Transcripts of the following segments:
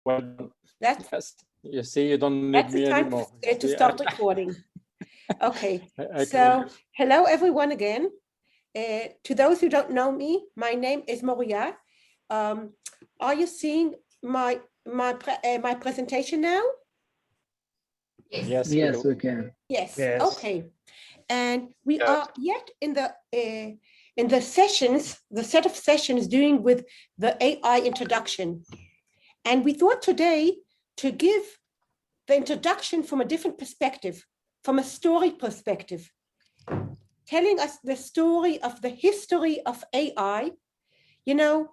Well done. That's Yes. You see, you don't need that's me the time anymore. to start recording. Okay, I so hello everyone again. To those who don't know me, my name is Moria. Are you seeing my presentation now? Yes, Yes, we can. Yes. Yes. Okay. And we Good. are yet in the sessions, the set of sessions doing with the AI introduction. And we thought today to give the introduction from a different perspective, from a story perspective, telling us the story of the history of AI. You know,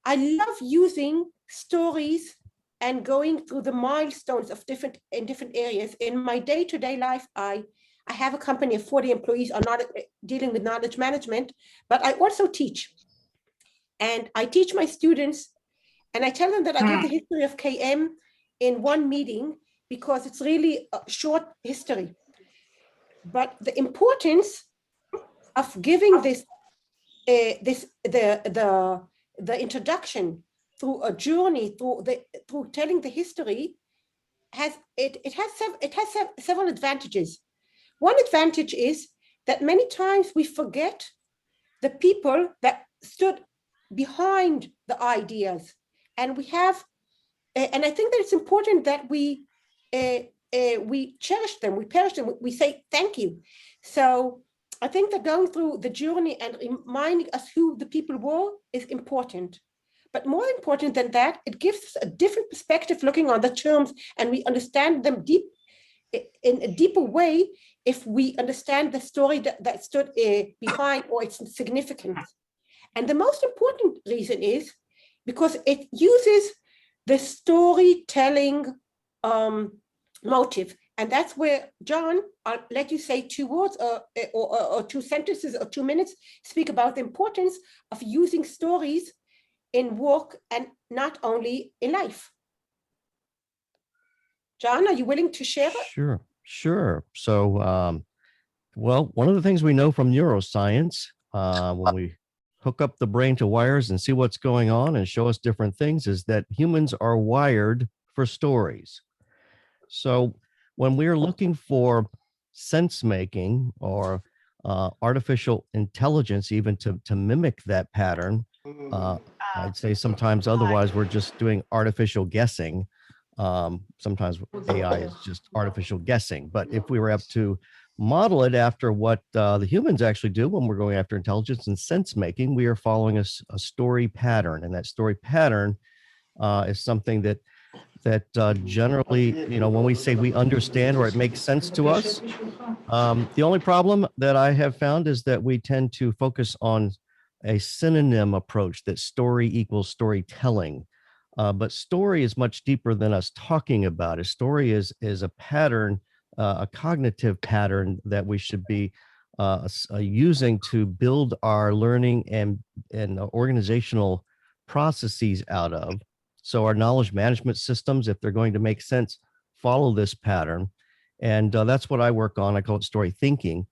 I love using stories and going through the milestones of different areas. In my day-to-day life, I have a company of 40 employees are not dealing with knowledge management, but I also teach. And I teach my students, and I tell them that I give the history of KM in one meeting because it's really a short history. But the importance of giving this, the introduction through a journey, through telling the history, has several advantages. One advantage is that many times we forget the people that stood behind the ideas, and we have, and I think that it's important that we cherish them, we perish them, we say thank you. So I think that going through the journey and reminding us who the people were is important. But more important than that, it gives us a different perspective looking on the terms, and we understand them in a deeper way if we understand the story that stood behind or its significance. And the most important reason is because it uses the storytelling motive. And that's where, John, I'll let you say 2 words or 2 sentences or 2 minutes, speak about the importance of using stories in work and not only in life. John, are you willing to share it? Sure. So, well, one of the things we know from neuroscience, when we hook up the brain to wires and see what's going on and show us different things, is that humans are wired for stories. So when we're looking for sense making or artificial intelligence, even to mimic that pattern, I'd say sometimes otherwise we're just doing artificial guessing. Sometimes AI is just artificial guessing. But if we were able to model it after what the humans actually do when we're going after intelligence and sense making, we are following a story pattern. And that story pattern is something that generally, when we say we understand or it makes sense to us, the only problem that I have found is that we tend to focus on a synonym approach, that story equals storytelling. But story is much deeper than us talking about it. Story is a pattern, a cognitive pattern that we should be using to build our learning and organizational processes out of. So our knowledge management systems, if they're going to make sense, follow this pattern. And that's what I work on. I call it story thinking.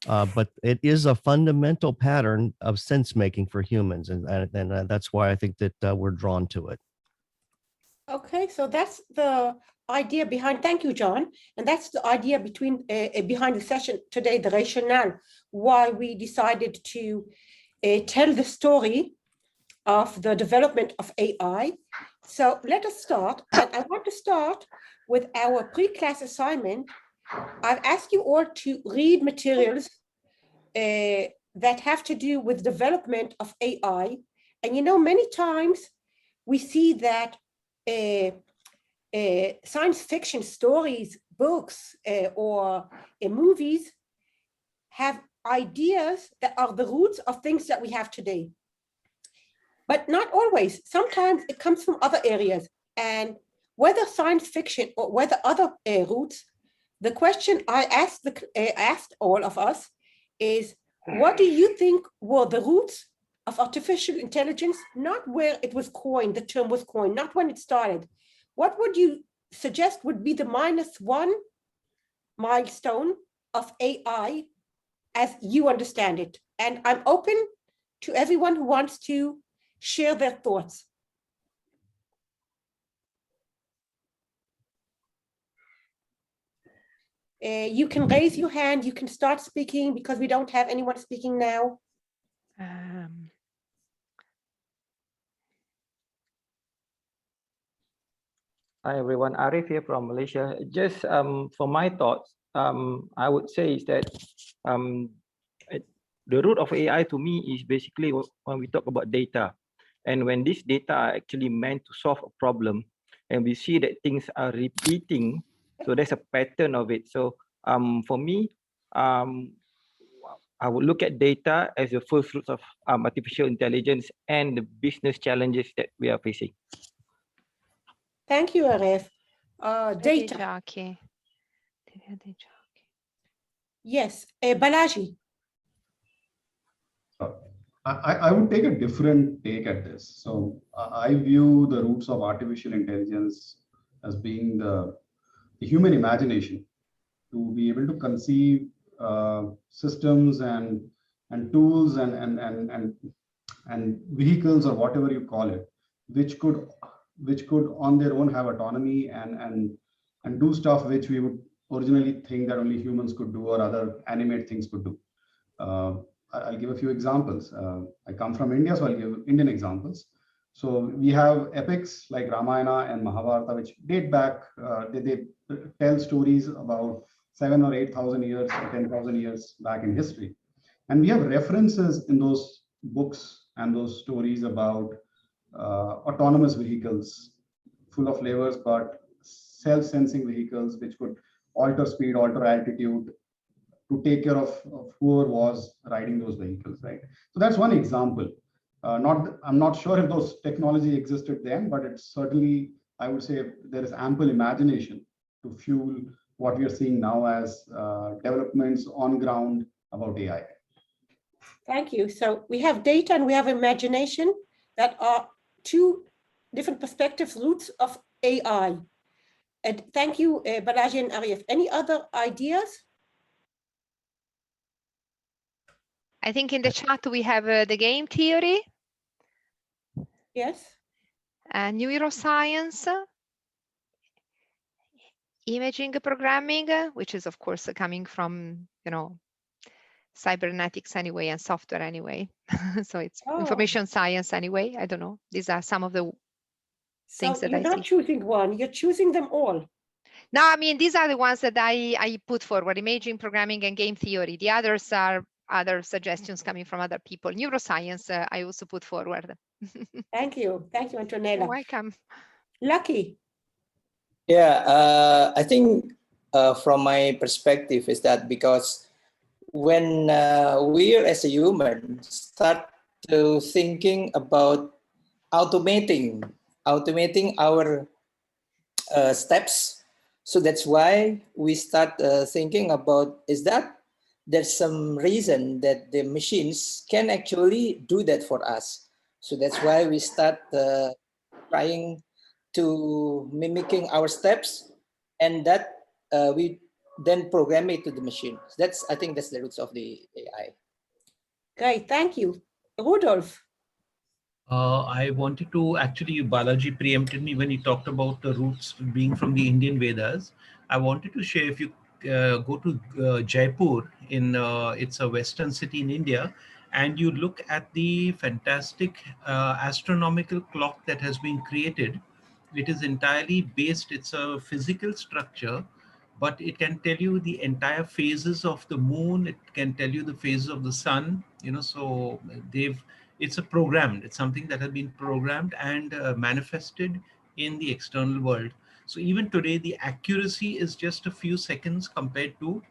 But it is a fundamental pattern of sense making for humans. And that's why I think that we're drawn to it. Okay, so that's the idea behind, thank you, John. And that's the idea behind the session today, the rationale, why we decided to tell the story of the development of AI. So let us start. And I want to start with our pre-class assignment. I've asked you all to read materials that have to do with development of AI. And many times we see that science fiction stories, books, or movies have ideas that are the roots of things that we have today. But not always. Sometimes it comes from other areas. And whether science fiction or whether other roots, the question I asked all of us is, what do you think were the roots of artificial intelligence? Not where it was coined, the term was coined, not when it started. What would you suggest would be the -1 milestone of AI as you understand it? And I'm open to everyone who wants to share their thoughts. You can raise your hand. You can start speaking because we don't have anyone speaking now. Hi everyone, Arif here from Malaysia. Just for my thoughts, I would say is that the root of AI to me is basically when we talk about data, and when this data are actually meant to solve a problem, and we see that things are repeating, so there's a pattern of it. So for me, I would look at data as the first roots of artificial intelligence and the business challenges that we are facing. Thank you, Arif. Data. Jackie. Yes, Balaji. I would take a different take at this. So I view the roots of artificial intelligence as being the human imagination, to be able to conceive systems and tools and vehicles, or whatever you call it, which could on their own have autonomy and do stuff which we would originally think that only humans could do or other animate things could do. I'll give a few examples. I come from India, so I'll give Indian examples. So we have epics like Ramayana and Mahabharata, which date back, they tell stories about 7,000 or 8,000 years or 10,000 years back in history. And we have references in those books and those stories about autonomous vehicles, full of levers, but self-sensing vehicles which could alter speed, alter altitude, to take care of whoever was riding those vehicles, right? So that's one example. I'm not sure if those technology existed then, but it's certainly, I would say, there is ample imagination to fuel what we are seeing now as developments on ground about AI. Thank you. So we have data and we have imagination that are two different perspectives, roots of AI. And thank you, Balaji and Arif. Any other ideas? I think in the chat we have the game theory, Yes. neuroscience, imaging programming, which is of course coming from, cybernetics anyway and software anyway. So it's information science anyway. I don't know. These are some of the things that I see. You're not choosing one, you're choosing them all. No, I mean, these are the ones that I put forward: imaging, programming, and game theory. The others are other suggestions coming from other people. Neuroscience, I also put forward. Thank you. Thank you, Antonella. You're welcome. Lucky. Yeah, I think from my perspective is that because when we as a human start to thinking about automating our steps, so that's why we start thinking about, is that there's some reason that the machines can actually do that for us. So that's why we start trying to mimicking our steps, and that we then program it to the machine. I think that's the roots of the AI. Great, thank you. Rudolf. I wanted to, actually, Balaji preempted me when he talked about the roots being from the Indian Vedas. I wanted to share, if you go to Jaipur, it's a western city in India, and you look at the fantastic astronomical clock that has been created. It is entirely based, it's a physical structure, but it can tell you the entire phases of the moon. It can tell you the phases of the sun, so it's it's something that has been programmed and manifested in the external world. So even today, the accuracy is just a few seconds compared to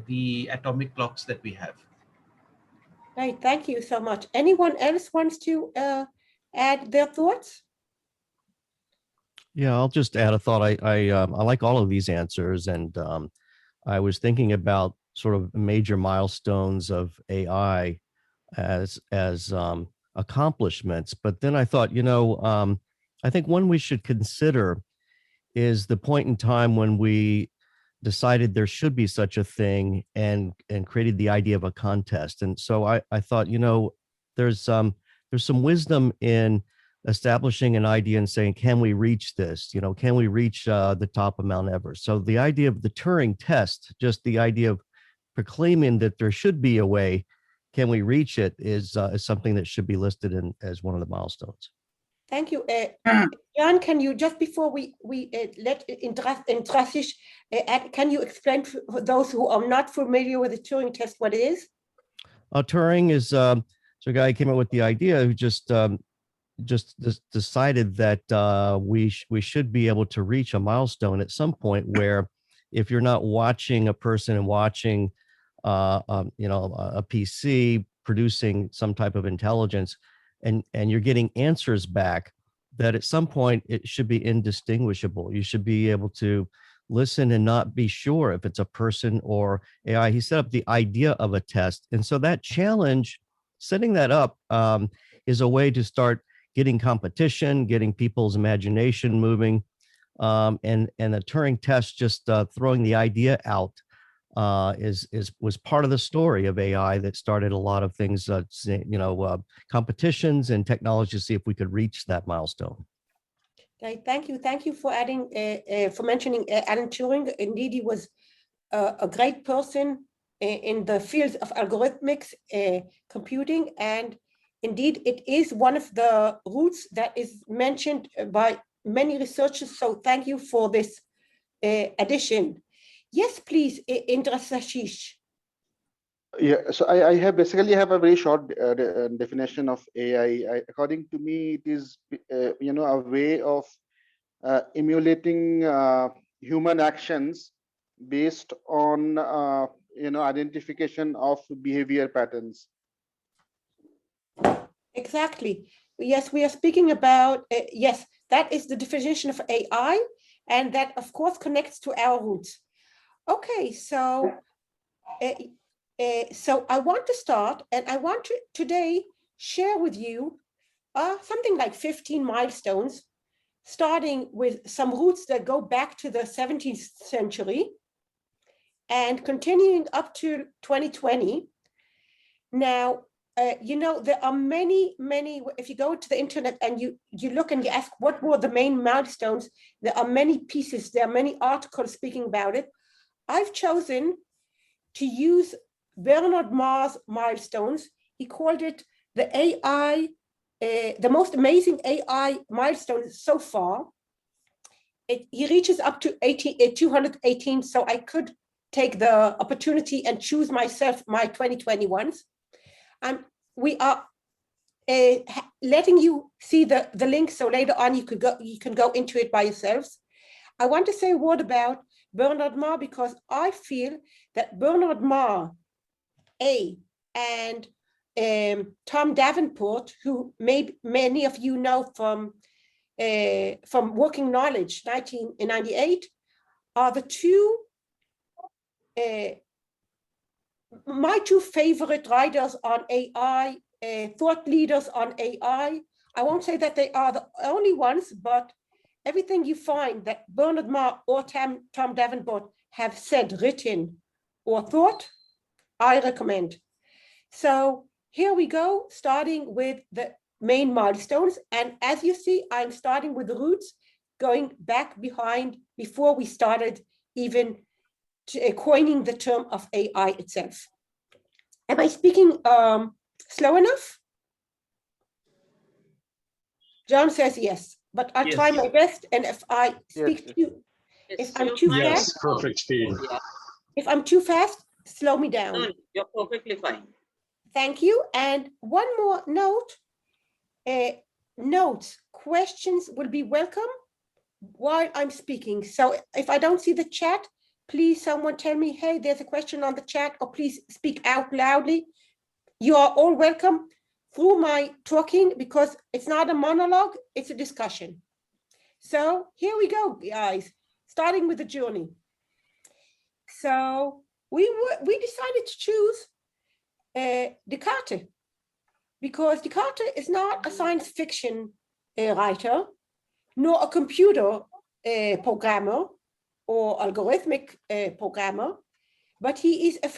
the atomic clocks that we have. Right, thank you so much. Anyone else wants to add their thoughts? Yeah, I'll just add a thought. I like all of these answers, and I was thinking about sort of major milestones of AI as accomplishments, but then I thought, I think one we should consider is the point in time when we decided there should be such a thing and created the idea of a contest. And so I thought, there's some wisdom in establishing an idea and saying, can we reach this? You know, can we reach the top of Mount Everest? So the idea of the Turing test, just the idea of proclaiming that there should be a way, can we reach it, is something that should be listed in as one of the milestones. Thank you. Jan, can you, just before we let Indrasish add, can you explain for those who are not familiar with the Turing test what it is? Turing is so a guy came up with the idea who just decided that we should be able to reach a milestone at some point where, if you're not watching a person and watching you know, a PC producing some type of intelligence, and you're getting answers back, that at some point it should be indistinguishable. You should be able to listen and not be sure if it's a person or AI. He set up the idea of a test. And so that challenge, setting that up is a way to start getting competition, getting people's imagination moving. And the Turing test, just throwing the idea out, was part of the story of AI that started a lot of things, you know, competitions and technology to see if we could reach that milestone. Okay, thank you. Thank you for adding, for mentioning Alan Turing. Indeed, he was a great person in the field of algorithmics computing. And indeed, it is one of the roots that is mentioned by many researchers. So thank you for this addition. Yes, please, Indrashish. Yeah, so I have basically have a very short definition of AI. According to me, it is you know, a way of emulating human actions based on you know, identification of behavior patterns. Exactly. Yes, we are speaking about yes, that is the definition of AI, and that of course connects to our roots. Okay, so so I want to start, and I want to today share with you something like 15 milestones, starting with some roots that go back to the 17th century and continuing up to 2020. Now, you know, there are many, if you go to the internet and you look and you ask what were the main milestones, there are many pieces, there are many articles speaking about it. I've chosen to use Bernard Marr's milestones. He called it the AI, the most amazing AI milestone so far. He reaches up to 218, so I could take the opportunity and choose myself my 2021s. We are letting you see the link, so later on you can go into it by yourselves. I want to say a word about Bernard Marr because I feel that Bernard Marr, and Tom Davenport, who many of you know from Working Knowledge 1998, are the two my two favorite writers on AI, thought leaders on AI. I won't say that they are the only ones, but everything you find that Bernard Marr or Tom Davenport have said, written, or thought, I recommend. So here we go, starting with the main milestones. And as you see, I'm starting with the roots, going back behind before we started even coining the term of AI itself. Am I speaking slow enough? John says yes, but I'll try my best. And if I speak if I'm too fast, perfect speed. If I'm too fast, slow me down. No, you're perfectly fine. Thank you. And one more note, notes, questions will be welcome while I'm speaking. So if I don't see the chat, please someone tell me, hey, there's a question on the chat, or please speak out loudly. You are all welcome through my talking because it's not a monologue, it's a discussion. So here we go, guys, starting with the journey. So we decided to choose Descartes because Descartes is not a science fiction writer, nor a computer programmer or algorithmic programmer, but he is a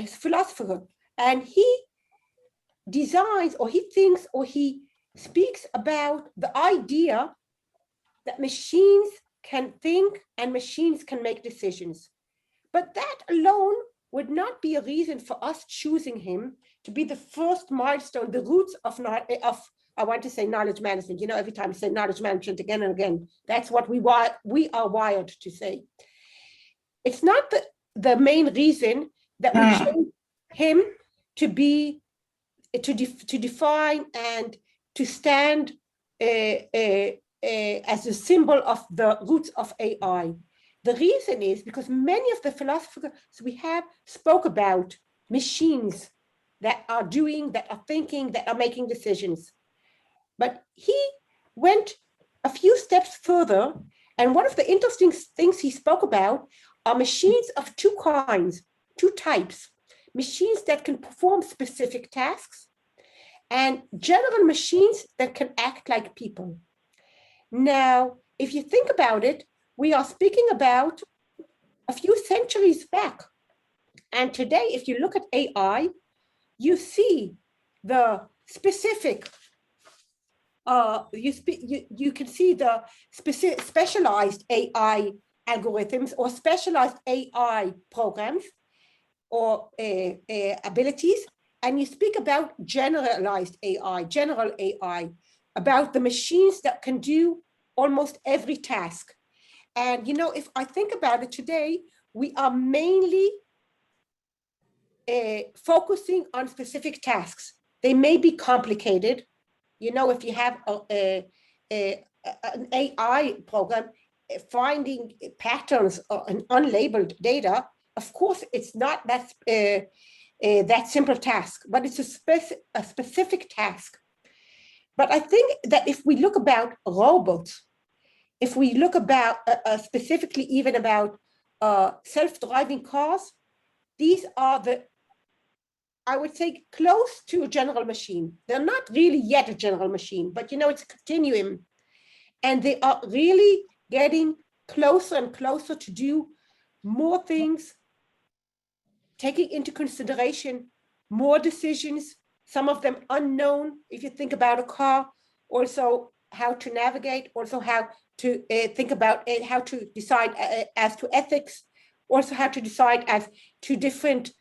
philosopher, and he designs, or he thinks, or he speaks about the idea that machines can think and machines can make decisions. But that alone would not be a reason for us choosing him to be the first milestone, the roots of I want to say knowledge management. You know, every time I say knowledge management again and again, that's what we are wired to say. It's not the main reason that we chose him to be, to define and to stand as a symbol of the roots of AI. The reason is because many of the philosophers we have spoke about machines that are doing, that are thinking, that are making decisions. But he went a few steps further, and one of the interesting things he spoke about are machines of two kinds, two types: machines that can perform specific tasks and general machines that can act like people. Now, if you think about it, we are speaking about a few centuries back. And today, if you look at AI, you see the specific, you can see the specialized AI algorithms or specialized AI programs or abilities. And you speak about generalized AI, general AI, about the machines that can do almost every task. And, you know, if I think about it today, we are mainly focusing on specific tasks. They may be complicated. You know, if you have an AI program, finding patterns and unlabeled data, of course, it's not that simple task, but it's a specific task. But I think that if we look about robots, if we look about specifically even about self-driving cars, these are I would say, close to a general machine. They're not really yet a general machine, but you know, it's a continuum. And they are really getting closer and closer to do more things, taking into consideration more decisions, some of them unknown. If you think about a car, also how to navigate, also how to think about how to decide as to ethics, also how to decide as to different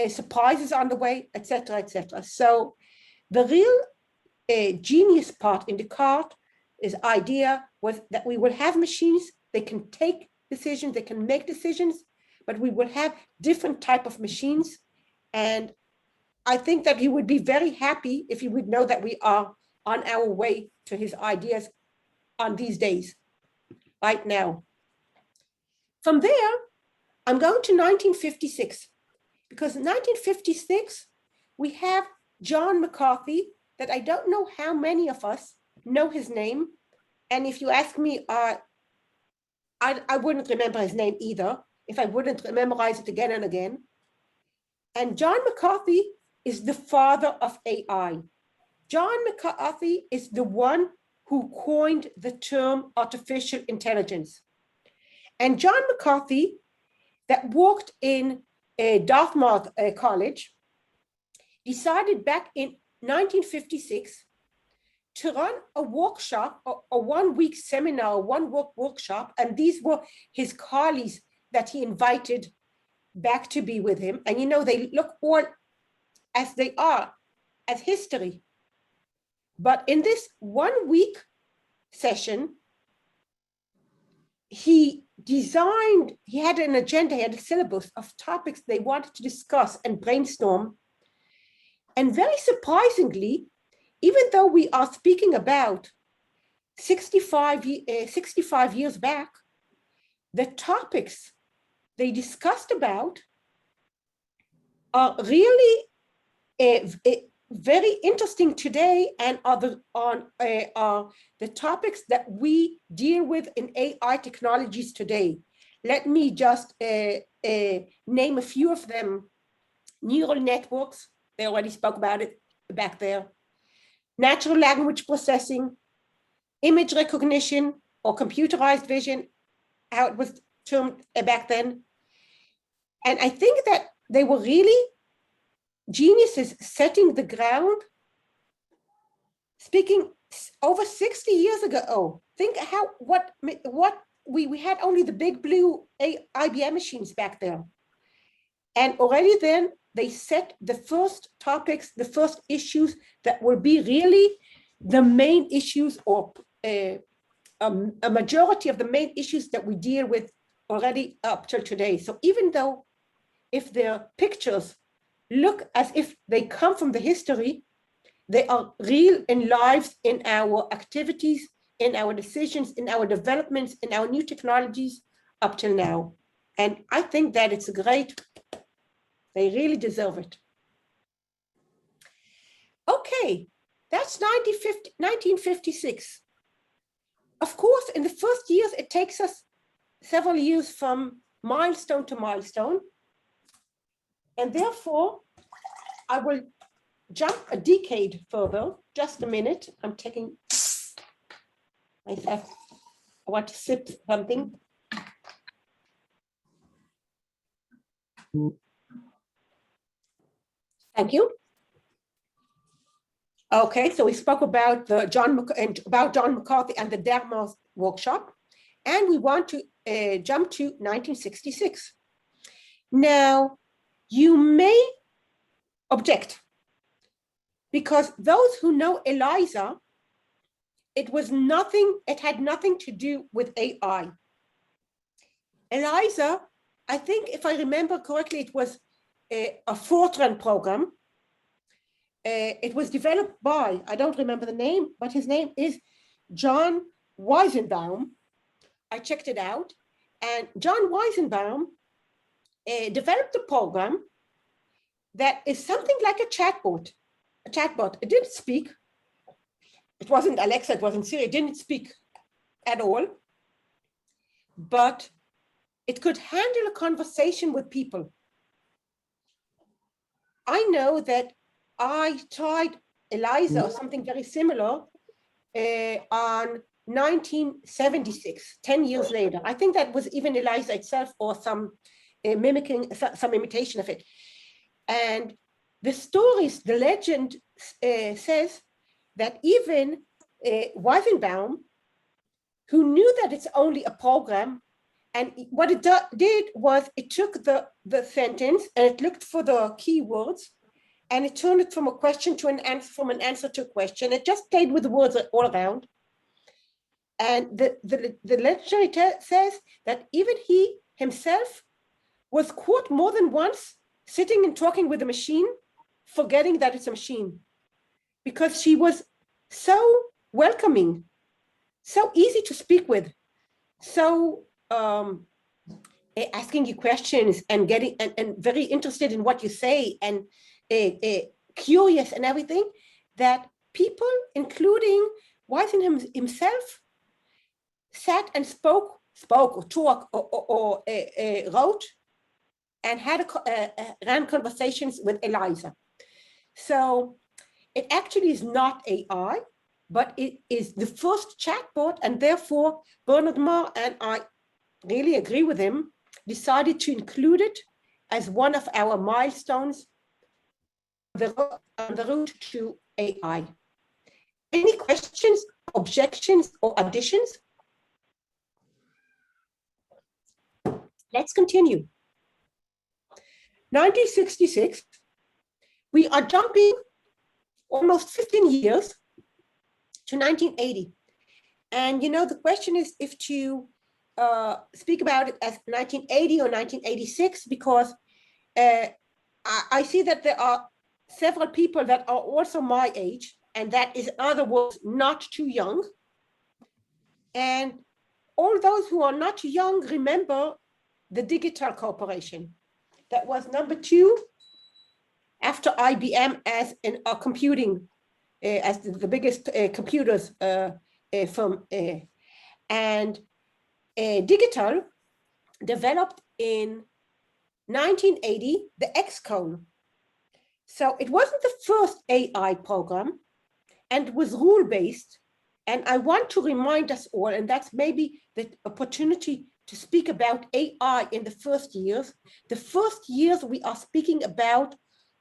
surprises on the way, etc., etc. So the real genius part in Descartes' idea was that we will have machines, they can take decisions, they can make decisions, but we will have different type of machines. And I think that he would be very happy if he would know that we are on our way to his ideas on these days, right now. From there, I'm going to 1956, because in 1956, we have John McCarthy, that I don't know how many of us know his name. And if you ask me, I wouldn't remember his name either, if I wouldn't memorize it again and again. And John McCarthy is the father of AI. John McCarthy is the one who coined the term artificial intelligence. And John McCarthy, that worked in Dartmouth College, decided back in 1956 to run a workshop, a one-week seminar, workshop, and these were his colleagues that he invited back to be with him. And you know, they look all as they are, as history. But in this 1 week session, he had an agenda, he had a syllabus of topics they wanted to discuss and brainstorm. And very surprisingly, even though we are speaking about 65 years back, the topics they discussed about are really very interesting today, and are the topics that we deal with in AI technologies today. Let me just name a few of them. Neural networks, they already spoke about it back there. Natural language processing, image recognition or computerized vision, how it was termed back then. And I think that they were really geniuses setting the ground speaking over 60 years ago. Oh, think how what we had only the big blue IBM machines back there. And already then they set the first topics, the first issues that will be really the main issues, or a majority of the main issues that we deal with already up till today. So even though if their pictures look as if they come from the history, they are real in lives, in our activities, in our decisions, in our developments, in our new technologies up till now. And I think that it's great. They really deserve it. Okay, that's 1956. Of course, in the first years, it takes us several years from milestone to milestone. And therefore, I will jump a decade further. Just a minute. I'm taking myself. I want to sip something. Thank you. Okay, so we spoke about John McCarthy and the Dartmouth workshop, and we want to jump to 1966. Now, you may object, because those who know ELIZA, it had nothing to do with AI. ELIZA, I think if I remember correctly, it was a Fortran program. It was developed by, I don't remember the name, but his name is John Weizenbaum. I checked it out, and John Weizenbaum developed a program that is something like a chatbot. It didn't speak. It wasn't Alexa, it wasn't Siri, it didn't speak at all. But it could handle a conversation with people. I know that I tried ELIZA or something very similar on 1976, 10 years later. I think that was even ELIZA itself, or some some imitation of it. And the stories, the legend says that even Weizenbaum, who knew that it's only a program, and what it did was it took the sentence and it looked for the keywords, and it turned it from a question to an answer, from an answer to a question. It just played with the words all around. And the literature says that even he himself was caught more than once sitting and talking with a machine, forgetting that it's a machine, because she was so welcoming, so easy to speak with, so asking you questions and getting and very interested in what you say, and curious and everything, that people, including Weizenbaum himself, sat and spoke or talked or wrote and had ran conversations with ELIZA. So it actually is not AI, but it is the first chatbot, and therefore Bernard Marr, and I really agree with him, decided to include it as one of our milestones on the route to AI. Any questions, objections, or additions? Let's continue. 1966, we are jumping almost 15 years to 1980. And the question is if to speak about it as 1980 or 1986, because I see that there are several people that are also my age, and that is, in other words, not too young. And all those who are not too young remember the Digital Corporation. That was number 2 after IBM as in computing, as the biggest computers firm. And Digital developed in 1980 the XCOM. So it wasn't the first AI program, and it was rule-based. And I want to remind us all, and that's maybe the opportunity to speak about AI in the first years. The first years we are speaking about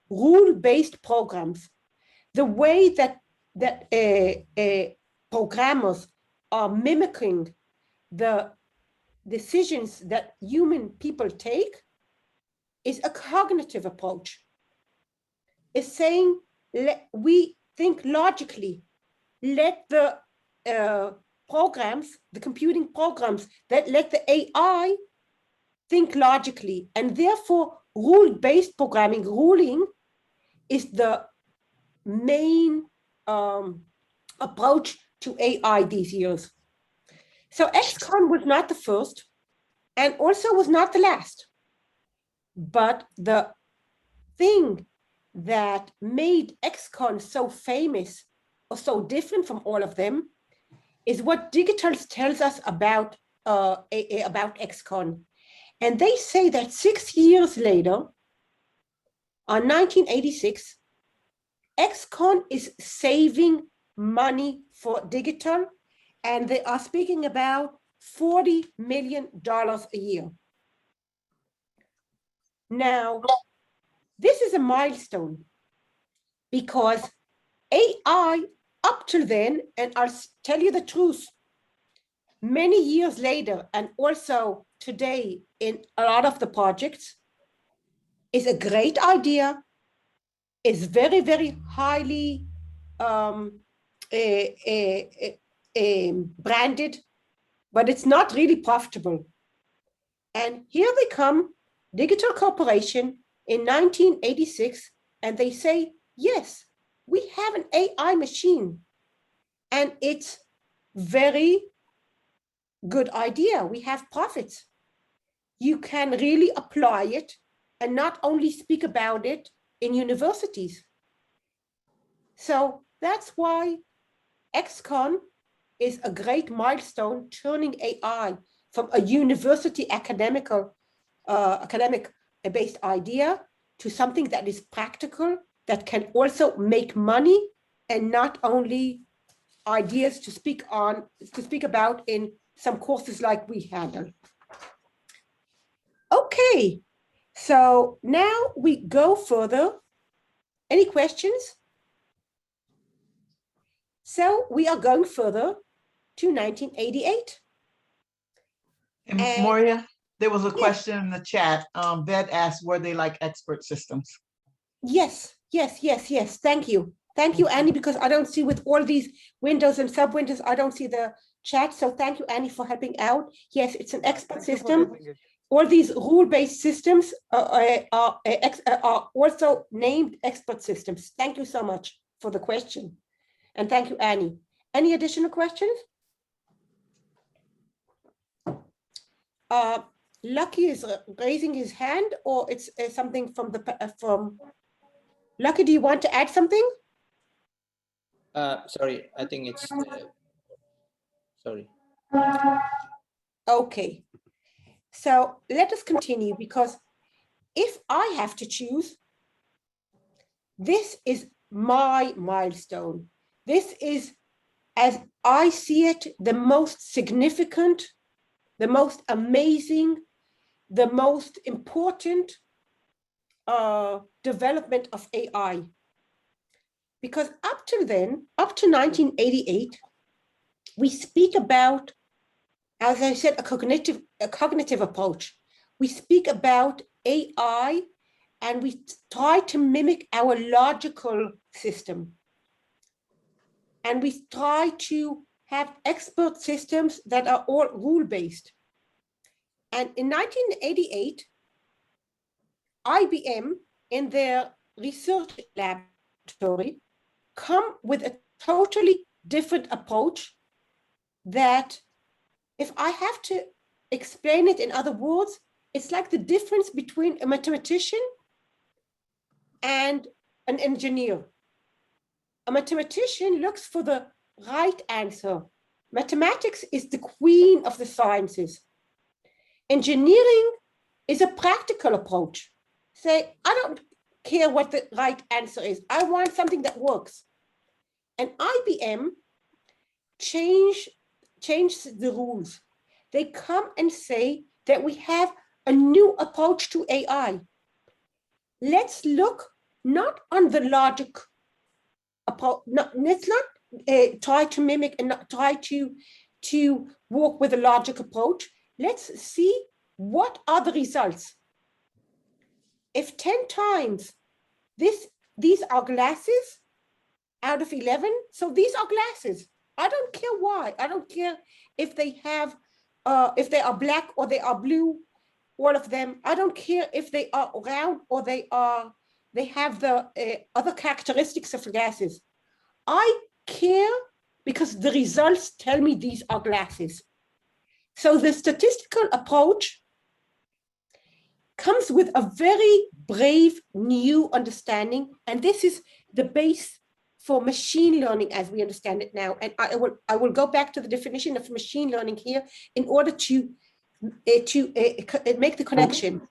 rule-based programs, the way that that programmers are mimicking the decisions that human people take is a cognitive approach. It's saying, we think logically, let the programs, the computing programs, that let the AI think logically, and therefore rule-based programming, ruling is the main approach to AI these years. So XCON was not the first and also was not the last. But the thing that made XCON so famous or so different from all of them is what Digitals tells us about XCON. And they say that 6 years later, on 1986, XCON is saving money for Digital, and they are speaking about $40 million a year. Now, this is a milestone because AI up till then, and I'll tell you the truth, many years later, and also today in a lot of the projects, is a great idea, is very, very highly branded, but it's not really profitable. And here they come, Digital Corporation in 1986, and they say, yes, we have an AI machine, and it's very good idea. We have profits. You can really apply it and not only speak about it in universities. So that's why XCON is a great milestone, turning AI from a university academic-based idea to something that is practical, that can also make money, and not only ideas to speak about in some courses like we handle. Okay, so now we go further. Any questions? So we are going further to 1988. And And- Moria, there was a Yes. question in the chat. Vet asked, were they like expert systems? Yes. Thank you. Thank you, Annie, because I don't see with all these windows and sub-windows, I don't see the chat. So thank you, Annie, for helping out. Yes, it's an expert system. All these rule-based systems are also named expert systems. Thank you so much for the question. And thank you, Annie. Any additional questions? Lucky is raising his hand, or it's something from Lucky, do you want to add something? Sorry, I think it's sorry. Okay. So let us continue, because if I have to choose, this is my milestone. This is, as I see it, the most significant, the most amazing, the most important development of AI. Because up to then, up to 1988, we speak about, as I said, a cognitive approach. We speak about AI and we try to mimic our logical system. And we try to have expert systems that are all rule-based. And in 1988, IBM, in their research laboratory, come with a totally different approach that, if I have to explain it in other words, it's like the difference between a mathematician and an engineer. A mathematician looks for the right answer. Mathematics is the queen of the sciences. Engineering is a practical approach. Say, I don't care what the right answer is. I want something that works. And IBM changed the rules. They come and say that we have a new approach to AI. Let's look not on the logic let's not try to mimic and not try to walk with a logic approach. Let's see what are the results. If 10 times these are glasses out of 11, so these are glasses. I don't care why. I don't care if they have, if they are black or they are blue, all of them. I don't care if they are round or they have the other characteristics of glasses. I care because the results tell me these are glasses. So the statistical approach comes with a very brave new understanding, and this is the base for machine learning as we understand it now. And I will go back to the definition of machine learning here in order to make the connection.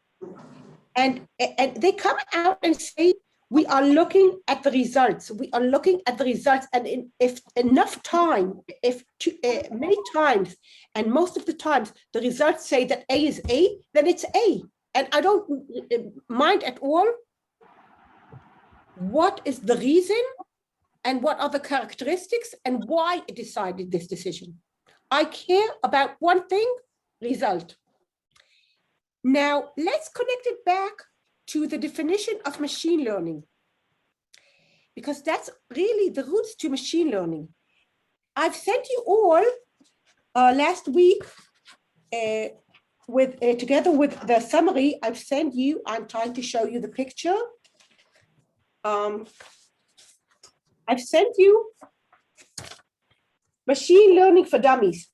And they come out and say, we are looking at the results. We are looking at the results, and if enough time, many times, and most of the times, the results say that A is A, then it's A. And I don't mind at all what is the reason and what are the characteristics and why it decided this decision. I care about one thing, result. Now, let's connect it back to the definition of machine learning, because that's really the roots to machine learning. I've sent you all last week together with the summary. I've sent you, I'm trying to show you the picture. I've sent you Machine Learning for Dummies.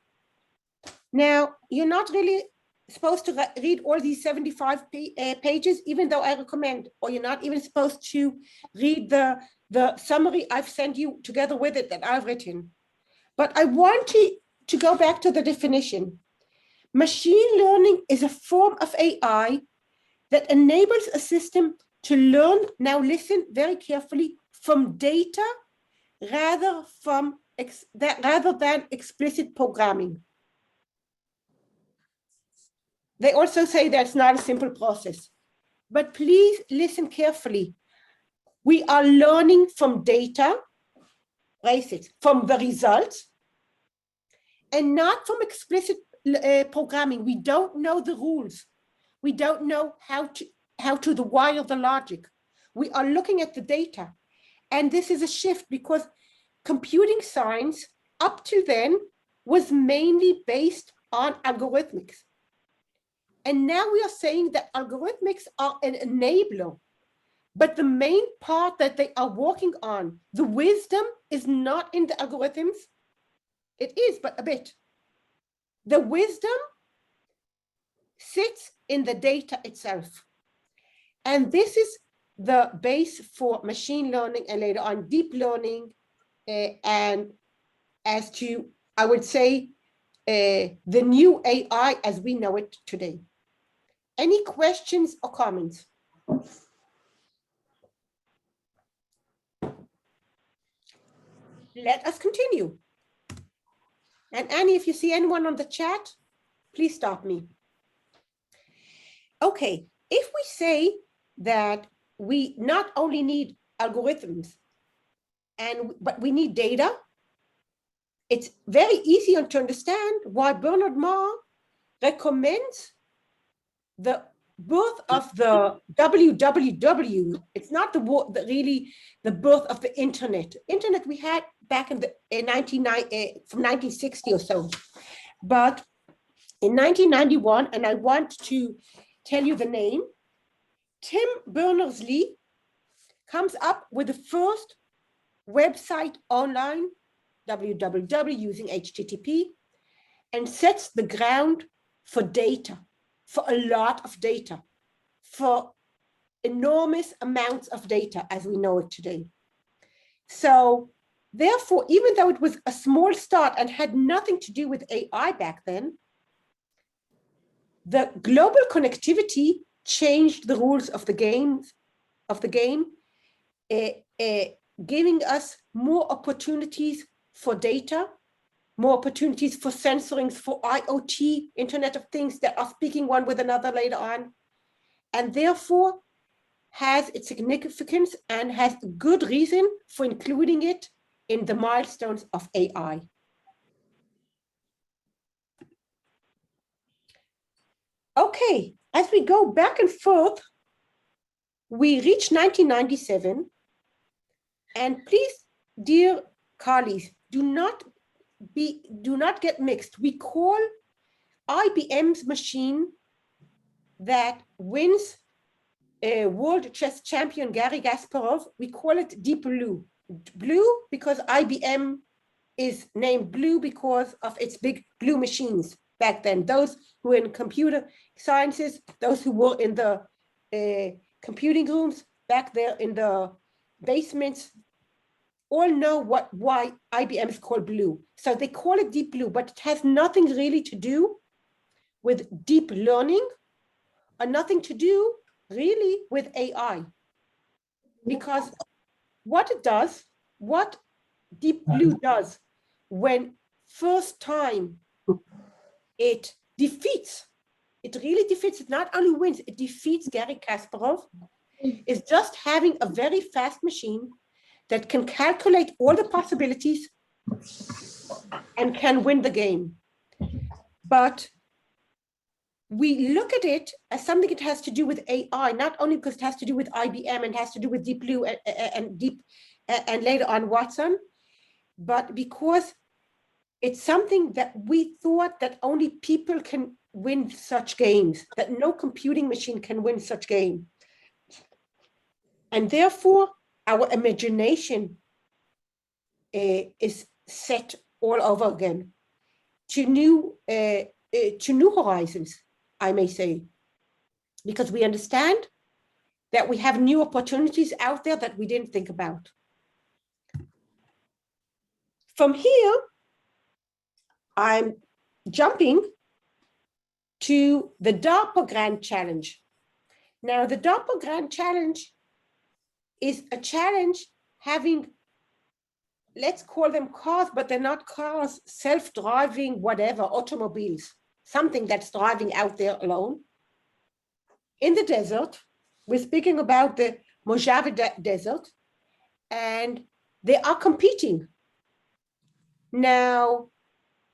Now, you're not really supposed to read all these 75 pages, even though I recommend, or you're not even supposed to read the summary I've sent you together with it that I've written. But I want to go back to the definition. Machine learning is a form of AI that enables a system to learn, now listen very carefully, from data rather than explicit programming. They also say that's not a simple process, but please listen carefully. We are learning from data, from the results, and not from explicit programming. We don't know the rules. We don't know how to wire the logic. We are looking at the data. And this is a shift because computing science up to then was mainly based on algorithmics. And now we are saying that algorithmics are an enabler, but the main part that they are working on, the wisdom is not in the algorithms. It is, but a bit. The wisdom sits in the data itself. And this is the base for machine learning and later on deep learning. And as to, I would say, the new AI as we know it today. Any questions or comments? Let us continue. And Annie, if you see anyone on the chat, please stop me. Okay, if we say that we not only need algorithms, but we need data, it's very easy to understand why Bernard Marr recommends the birth of the WWW. It's not really the birth of the internet. Internet we had back in from 1960 or so. But in 1991, and I want to tell you the name, Tim Berners-Lee comes up with the first website online, www, using HTTP, and sets the ground for data, for a lot of data, for enormous amounts of data as we know it today. So therefore, even though it was a small start and had nothing to do with AI back then, the global connectivity changed the rules of the game, giving us more opportunities for data, more opportunities for sensoring, for IoT, Internet of Things that are speaking one with another later on. And therefore, has its significance and has good reason for including it in the milestones of AI. Okay, as we go back and forth, we reach 1997, and please, dear colleagues, do not get mixed. We call IBM's machine that wins a world chess champion Garry Kasparov, we call it Deep Blue. Blue because IBM is named Blue because of its big blue machines back then. Those who were in computer sciences, those who were in the computing rooms back there in the basements, all know why IBM is called Blue. So they call it Deep Blue, but it has nothing really to do with deep learning, or nothing to do really with AI. Because what it does, what Deep Blue does when first time it defeats, it really defeats, it not only wins, it defeats Garry Kasparov, is just having a very fast machine that can calculate all the possibilities and can win the game. But we look at it as something that has to do with AI, not only because it has to do with IBM and has to do with Deep Blue and later on Watson, but because it's something that we thought that only people can win such games, that no computing machine can win such game. And therefore, our imagination is set all over again to new horizons, I may say, because we understand that we have new opportunities out there that we didn't think about. From here, I'm jumping to the DARPA Grand Challenge. Now, the DARPA Grand Challenge is a challenge having, let's call them cars, but they're not cars, self-driving, whatever, automobiles, something that's driving out there alone. In the desert, we're speaking about the Mojave Desert, and they are competing. Now,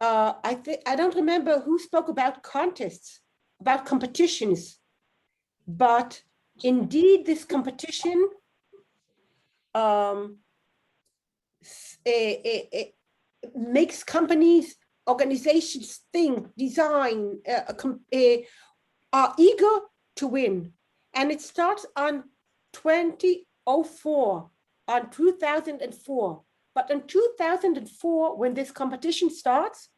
I don't remember who spoke about contests, about competitions, but indeed this competition makes companies, organizations think, design, are eager to win. And it starts on 2004, on 2004. But in 2004, when this competition starts,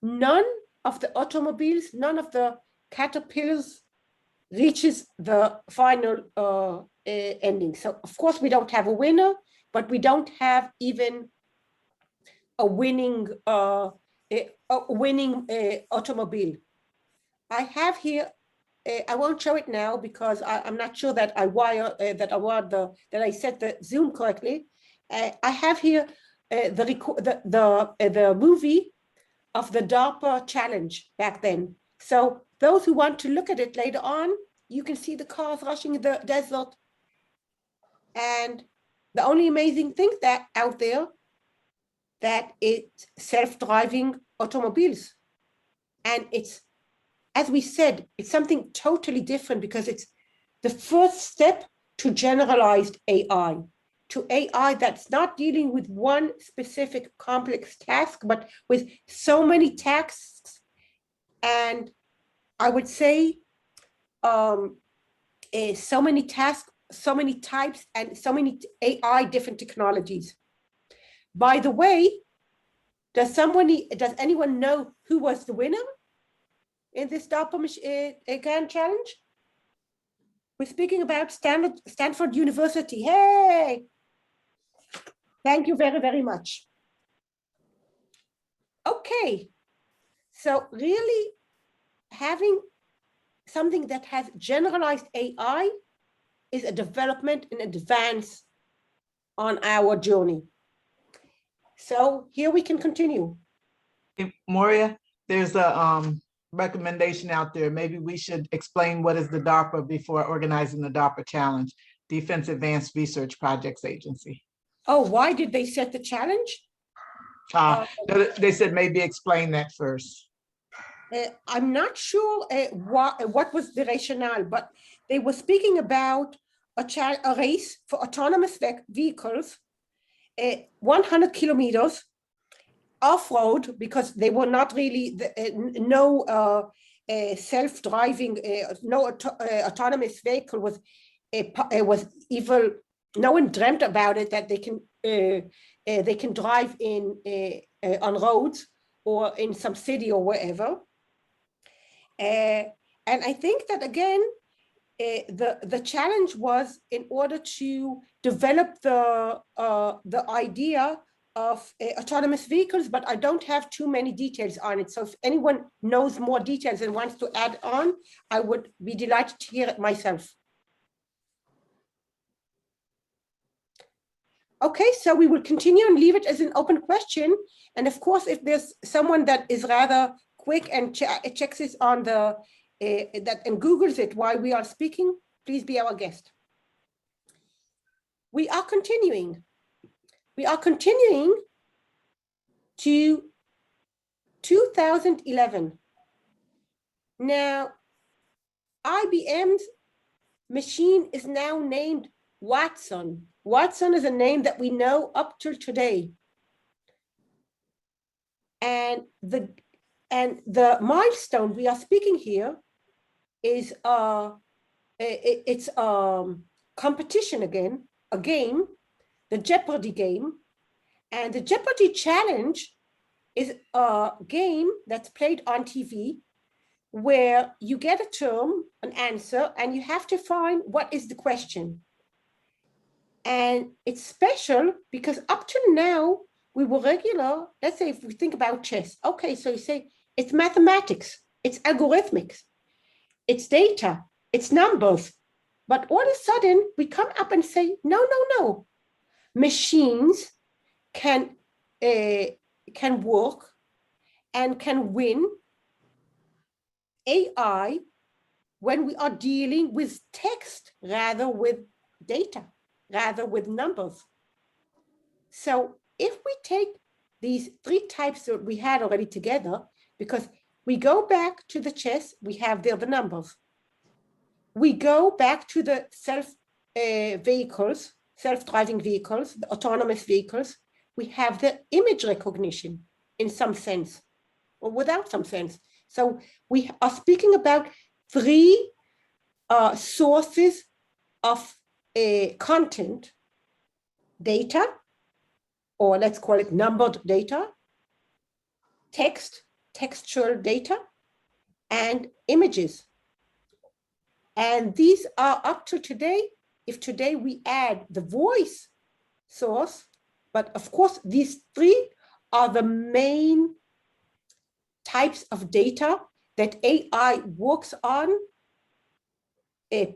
none of the automobiles, none of the Caterpillars reaches the final ending. So of course we don't have a winner, but we don't have even a winning automobile. I have here, I won't show it now because I'm not sure that I set the Zoom correctly. I have here the movie of the DARPA challenge back then. So those who want to look at it later on, you can see the cars rushing the desert. And the only amazing thing that out there, that it's self-driving automobiles. And it's, as we said, it's something totally different because it's the first step to generalized AI, to AI that's not dealing with one specific complex task, but with so many tasks. And I would say so many tasks, so many types, and so many AI different technologies. By the way, does anyone know who was the winner in this DARPA Grand Challenge? We're speaking about Stanford University. Hey! Thank you very, very much. Okay, so really having something that has generalized AI is a development and advance on our journey. So here we can continue. Moria, there's a recommendation out there. Maybe we should explain what is the DARPA before organizing the DARPA Challenge, Defense Advanced Research Projects Agency. Oh, why did they set the challenge? They said maybe explain that first. I'm not sure what was the rationale, but they were speaking about a race for autonomous vehicles, 100 kilometers off-road, because they were not really self-driving, autonomous vehicle was even, no one dreamt about it, that they can drive on roads or in some city or wherever. And I think that again, the challenge was in order to develop the idea of autonomous vehicles, but I don't have too many details on it. So if anyone knows more details and wants to add on, I would be delighted to hear it myself. Okay, so we will continue and leave it as an open question. And of course, if there's someone that is rather quick and checks this on the and Googles it while we are speaking, please be our guest. We are continuing. We are continuing to 2011. Now, IBM's machine is now named Watson. Watson is a name that we know up till today. And the milestone we are speaking here is it's competition again, a game, the Jeopardy game. And the Jeopardy challenge is a game that's played on TV where you get a term, an answer, and you have to find what is the question. And it's special because up to now, we were regular. Let's say if we think about chess. Okay, so you say it's mathematics, it's algorithmics, it's data, it's numbers. But all of a sudden, we come up and say, no. Machines can work and can win AI when we are dealing with text rather with data, rather with numbers. So if we take these three types that we had already together, because we go back to the chess, we have there the numbers. We go back to the self-driving vehicles, the autonomous vehicles. We have the image recognition in some sense or without some sense. So we are speaking about three sources of content: data, or let's call it numbered data, text, textual data, and images. And these are up to today. If today we add the voice source, but of course, these three are the main types of data that AI works on,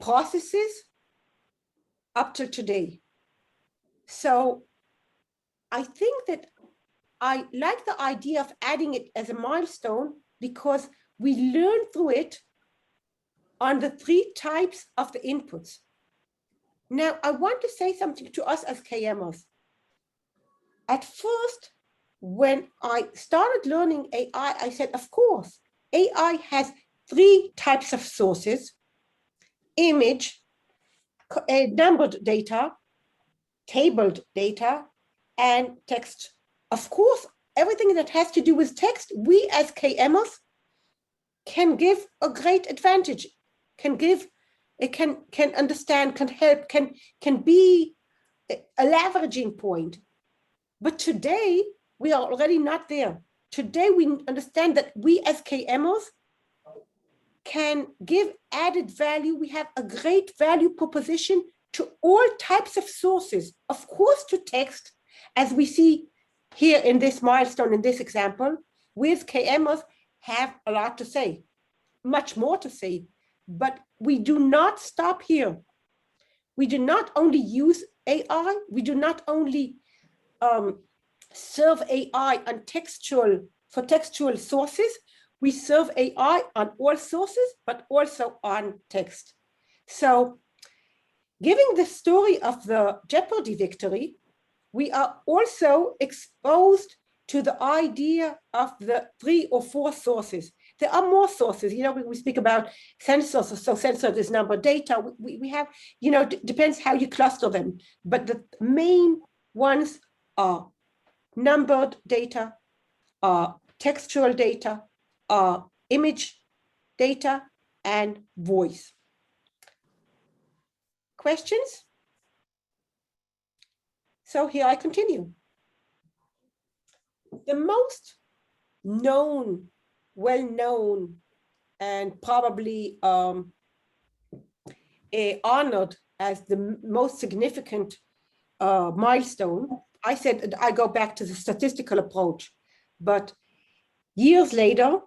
processes up to today. So I think that I like the idea of adding it as a milestone because we learn through it on the three types of the inputs. Now, I want to say something to us as KMers. At first, when I started learning AI, I said, of course, AI has three types of sources: image, numbered data, tabled data, and text. Of course, everything that has to do with text, we as KMers can give a great advantage, can understand, can help, can be a leveraging point. But today, we are already not there. Today, we understand that we as KMers can give added value. We have a great value proposition to all types of sources, of course, to text, as we see here in this milestone, in this example. We as KMers have a lot to say, much more to say, but we do not stop here. We do not only use AI, we do not only serve AI on textual sources, we serve AI on all sources, but also on text. So giving the story of the Jeopardy victory, we are also exposed to the idea of the 3 or 4 sources. There are more sources. You know, we speak about sensors. So sensor is number of data. We have, you know, depends how you cluster them. But the main ones are numbered data, textual data, image data, and voice. Questions? So here I continue. The most known, well-known, and probably honored as the most significant milestone, I said I go back to the statistical approach, but years later,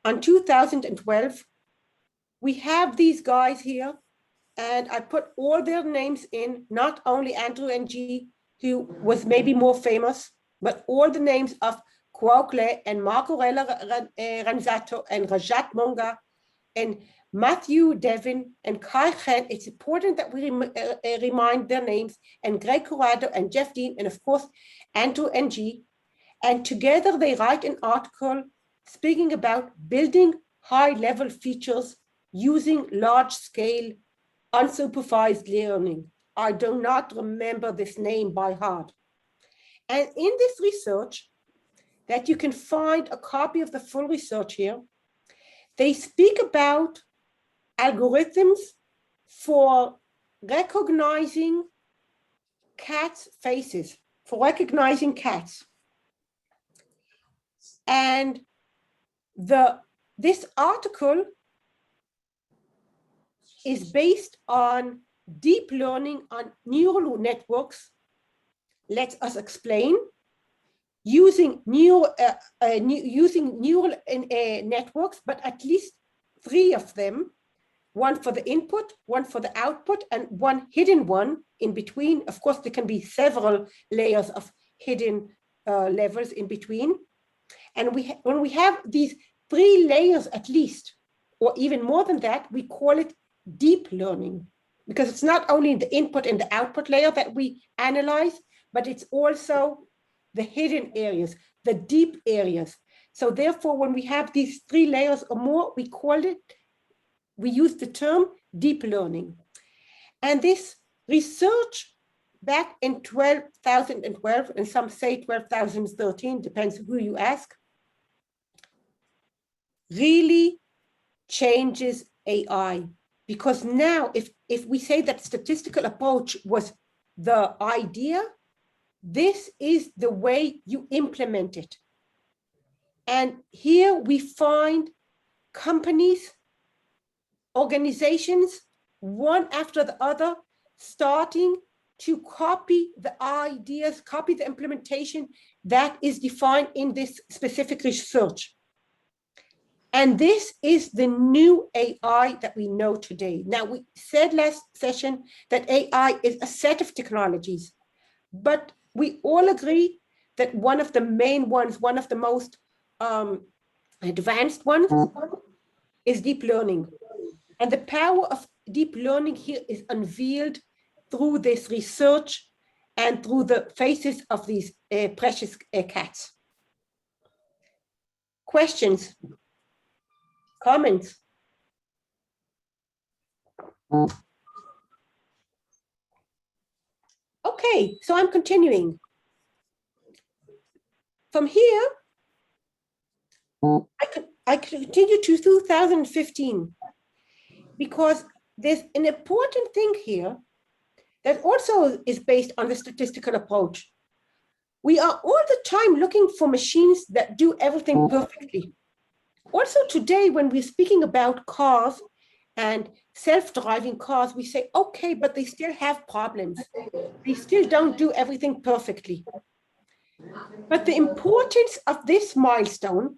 on 2012, we have these guys here, and I put all their names in, not only Andrew Ng, who was maybe more famous, but all the names of Kwok Le and Marco Ranzato and Rajat Monga and Matthew Devin and Kai Chen. It's important that we remind their names, and Greg Corrado and Jeff Dean, and of course, Andrew Ng. And together they write an article speaking about building high-level features using large-scale unsupervised learning. I do not remember this name by heart. And in this research, that you can find a copy of the full research here, they speak about algorithms for recognizing cats' faces, for recognizing cats. And this article is based on deep learning on neural networks. Let us explain. Using neural networks, but at least 3 of them, one for the input, one for the output, and one hidden one in between. Of course, there can be several layers of hidden levels in between. And when we have these 3 layers at least, or even more than that, we call it deep learning, because it's not only the input and the output layer that we analyze, but it's also the hidden areas, the deep areas. So therefore, when we have these 3 layers or more, we use the term deep learning. And this research back in 2012, and some say 2013, depends who you ask, really changes AI. Because now, if we say that statistical approach was the idea, this is the way you implement it. And here we find companies, organizations, one after the other, starting to copy the ideas, copy the implementation that is defined in this specific research. And this is the new AI that we know today. Now, we said last session that AI is a set of technologies, but we all agree that one of the main ones, one of the most advanced ones, is deep learning. And the power of deep learning here is unveiled through this research and through the faces of these precious cats. Questions? Comments? Okay, so I'm continuing. From here, I continue to 2015, because there's an important thing here that also is based on the statistical approach. We are all the time looking for machines that do everything perfectly. Also today, when we're speaking about cars and self-driving cars, we say, okay, but they still have problems. They still don't do everything perfectly. But the importance of this milestone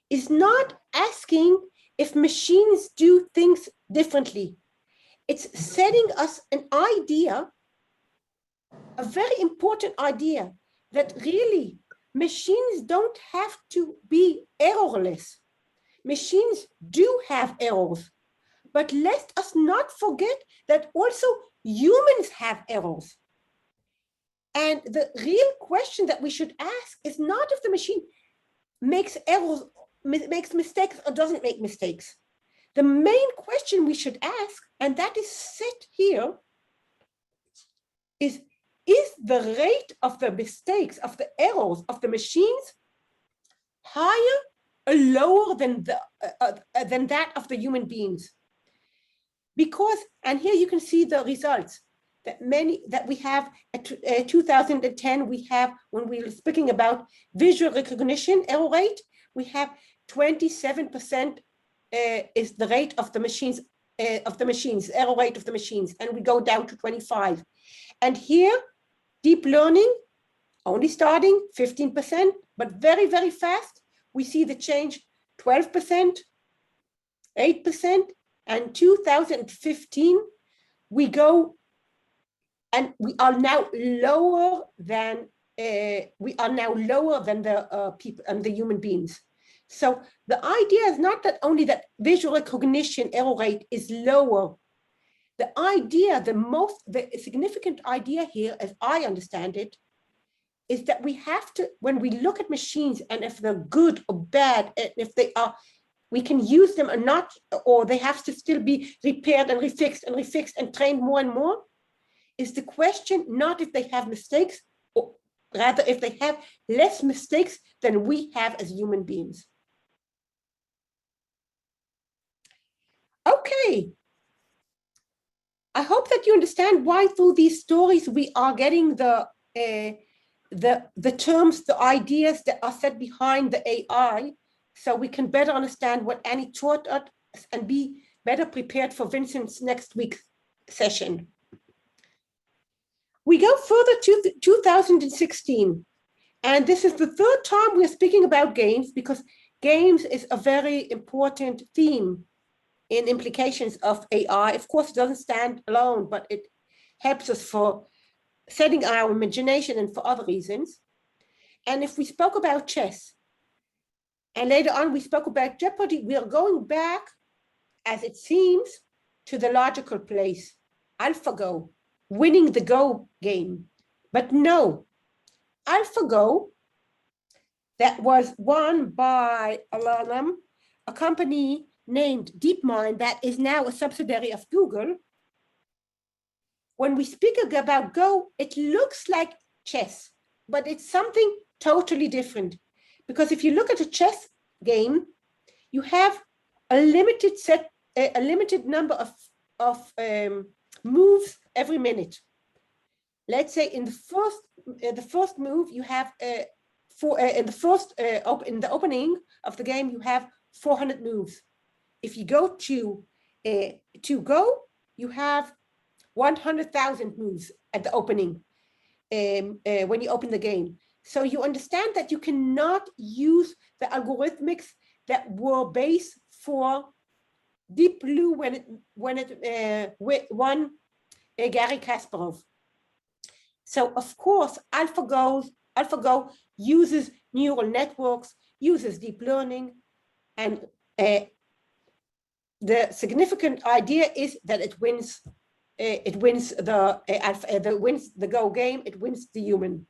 is not asking if machines do things differently. It's setting us an idea, a very important idea, that really machines don't have to be errorless. machines do have errors, but let us not forget that also humans have errors. And the real question that we should ask is not if the machine makes errors, makes mistakes or doesn't make mistakes. The main question we should ask, and that is set here, is the rate of the mistakes, of the errors of the machines higher or lower than that of the human beings? Because, and here you can see the results that we have at 2010, we have, when we were speaking about visual recognition error rate, we have 27% is the rate of the machines, error rate of the machines, and we go down to 25. And here, deep learning, only starting 15%, but very, very fast, we see the change 12%, 8%, and 2015, we go, and we are now lower than the people and the human beings. So the idea is not that only that visual recognition error rate is lower. The idea, the significant idea here, as I understand it, is that we have to, when we look at machines and if they're good or bad, and if they are, we can use them or not, or they have to still be repaired and refixed and trained more and more, is the question not if they have mistakes, or rather if they have less mistakes than we have as human beings. Okay. I hope that you understand why through these stories we are getting the terms, the ideas that are set behind the AI, so we can better understand what Annie taught us and be better prepared for Vincent's next week's session. We go further to 2016, and this is the third time we're speaking about games, because games is a very important theme in implications of AI. Of course, it doesn't stand alone, but it helps us for setting our imagination and for other reasons. And if we spoke about chess, and later on we spoke about Jeopardy, we are going back, as it seems, to the logical place, AlphaGo, winning the Go game. But no, AlphaGo, that was won by a company named DeepMind that is now a subsidiary of Google. When we speak about Go, it looks like chess, but it's something totally different. Because if you look at a chess game, you have a limited number of moves every minute. Let's say in the first move, you have in the opening of the game, you have 400 moves. If you go to Go, you have 100,000 moves at the opening when you open the game. So you understand that you cannot use the algorithmics that were based for Deep Blue when it won Garry Kasparov. So of course, AlphaGo uses neural networks, uses deep learning, and the significant idea is that it wins the Go game, it wins the human.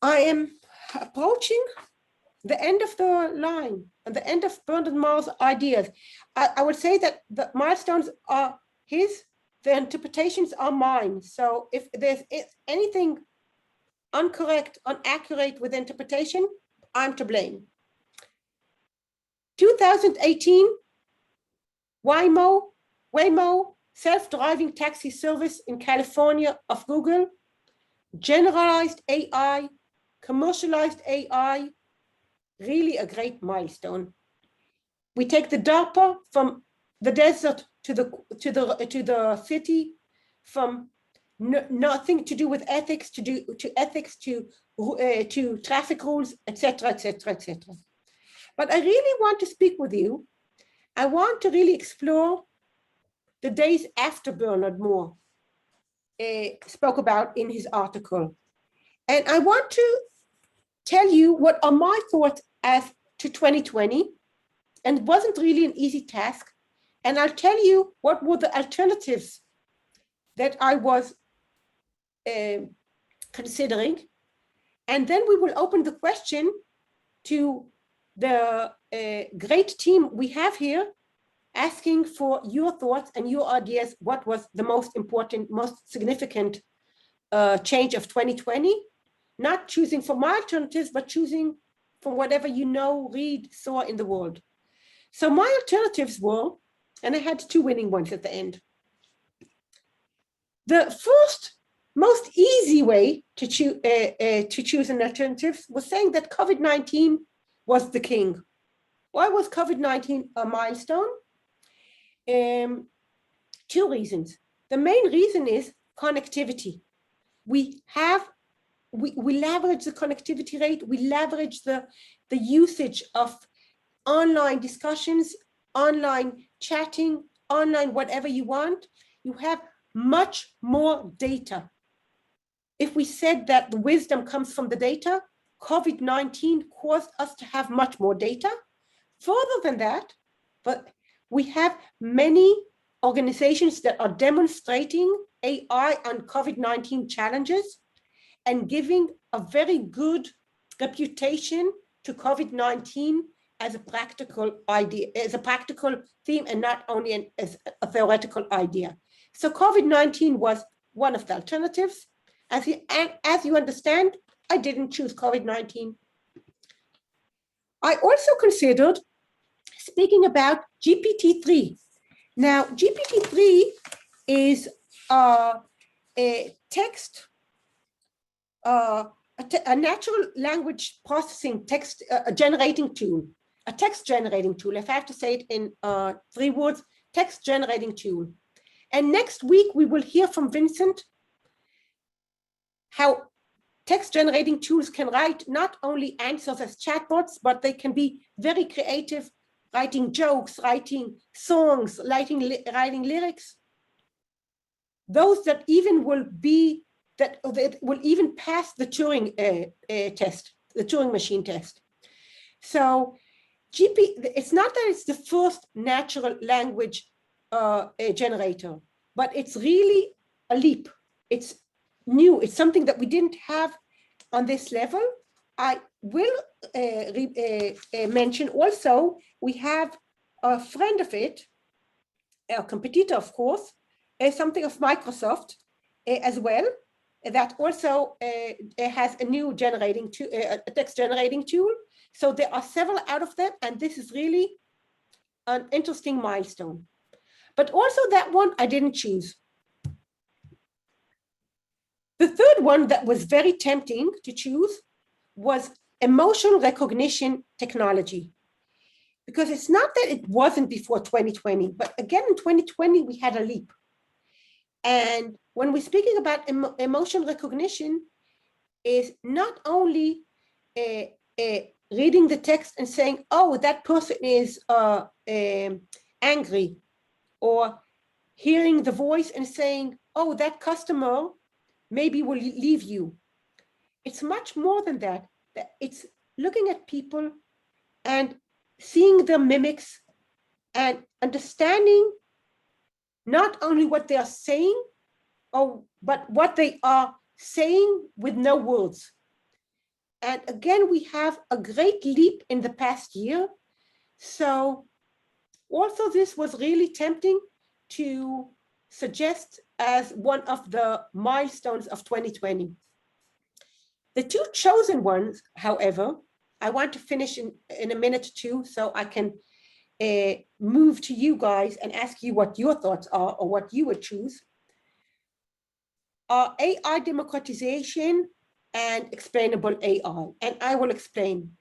I am approaching the end of the line and the end of Bernard Marr's ideas. I would say that the milestones are his, the interpretations are mine. So if there's anything incorrect, inaccurate with interpretation, I'm to blame. 2018, Waymo, self-driving taxi service in California of Google, generalized AI, commercialized AI, really a great milestone. We take the DARPA from the desert to the city, from nothing to do with ethics to traffic rules, etc., etc., etc. But I really want to speak with you. I want to really explore the days after Bernard Moore spoke about in his article. And I want to tell you what are my thoughts as to 2020, and it wasn't really an easy task. And I'll tell you what were the alternatives that I was considering. And then we will open the question to the great team we have here, asking for your thoughts and your ideas. What was the most important, most significant change of 2020? Not choosing from my alternatives, but choosing from whatever you know, read, saw in the world. So my alternatives were, and I had two winning ones at the end. The first, most easy way to choose an alternative was saying that COVID-19 was the king. Why was COVID-19 a milestone? Two reasons. The main reason is connectivity. We leverage the connectivity rate, we leverage the usage of online discussions, online chatting, online whatever you want. You have much more data. If we said that the wisdom comes from the data, COVID-19 caused us to have much more data. Further than that, but we have many organizations that are demonstrating AI on COVID-19 challenges and giving a very good reputation to COVID-19 as a practical idea, as a practical theme, and not only as a theoretical idea. So COVID-19 was one of the alternatives. As you understand, I didn't choose COVID-19. I also considered speaking about GPT-3. Now, GPT-3 is a text, a natural language processing text generating tool, a text generating tool. If I have to say it in 3 words, text generating tool. And next week, we will hear from Vincent how text generating tools can write not only answers as chatbots, but they can be very creative, writing jokes, writing songs, writing lyrics. Those that even will be, that will even pass the Turing test, the Turing machine test. So it's not that it's the first natural language generator, but it's really a leap. It's new. It's something that we didn't have on this level. I will mention also, we have a friend of it, a competitor, of course, something of Microsoft as well, that also has a new generating tool, a text generating tool. So there are several out of them, and this is really an interesting milestone. But also that one I didn't choose. The third one that was very tempting to choose was emotional recognition technology. Because it's not that it wasn't before 2020, but again, in 2020, we had a leap. And when we're speaking about emotion recognition, is not only reading the text and saying, oh, that person is angry, or hearing the voice and saying, oh, that customer maybe will leave you. It's much more than that. It's looking at people and seeing their mimics and understanding not only what they are saying, but what they are saying with no words. And again, we have a great leap in the past year. So also this was really tempting to suggest as one of the milestones of 2020. The two chosen ones, however, I want to finish in a minute or two so I can move to you guys and ask you what your thoughts are or what you would choose, are AI democratization and explainable AI. And I will explain.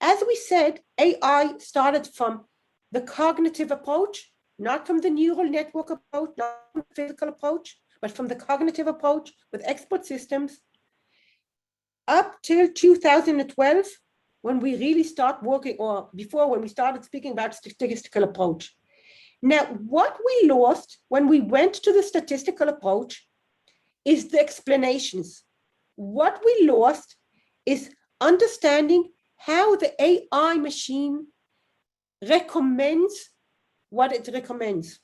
As we said, AI started from the cognitive approach, not from the neural network approach, not from the physical approach, but from the cognitive approach with expert systems up till 2012, when we really start working, or before when we started speaking about statistical approach. Now, what we lost when we went to the statistical approach is the explanations. What we lost is understanding how the AI machine recommends what it recommends.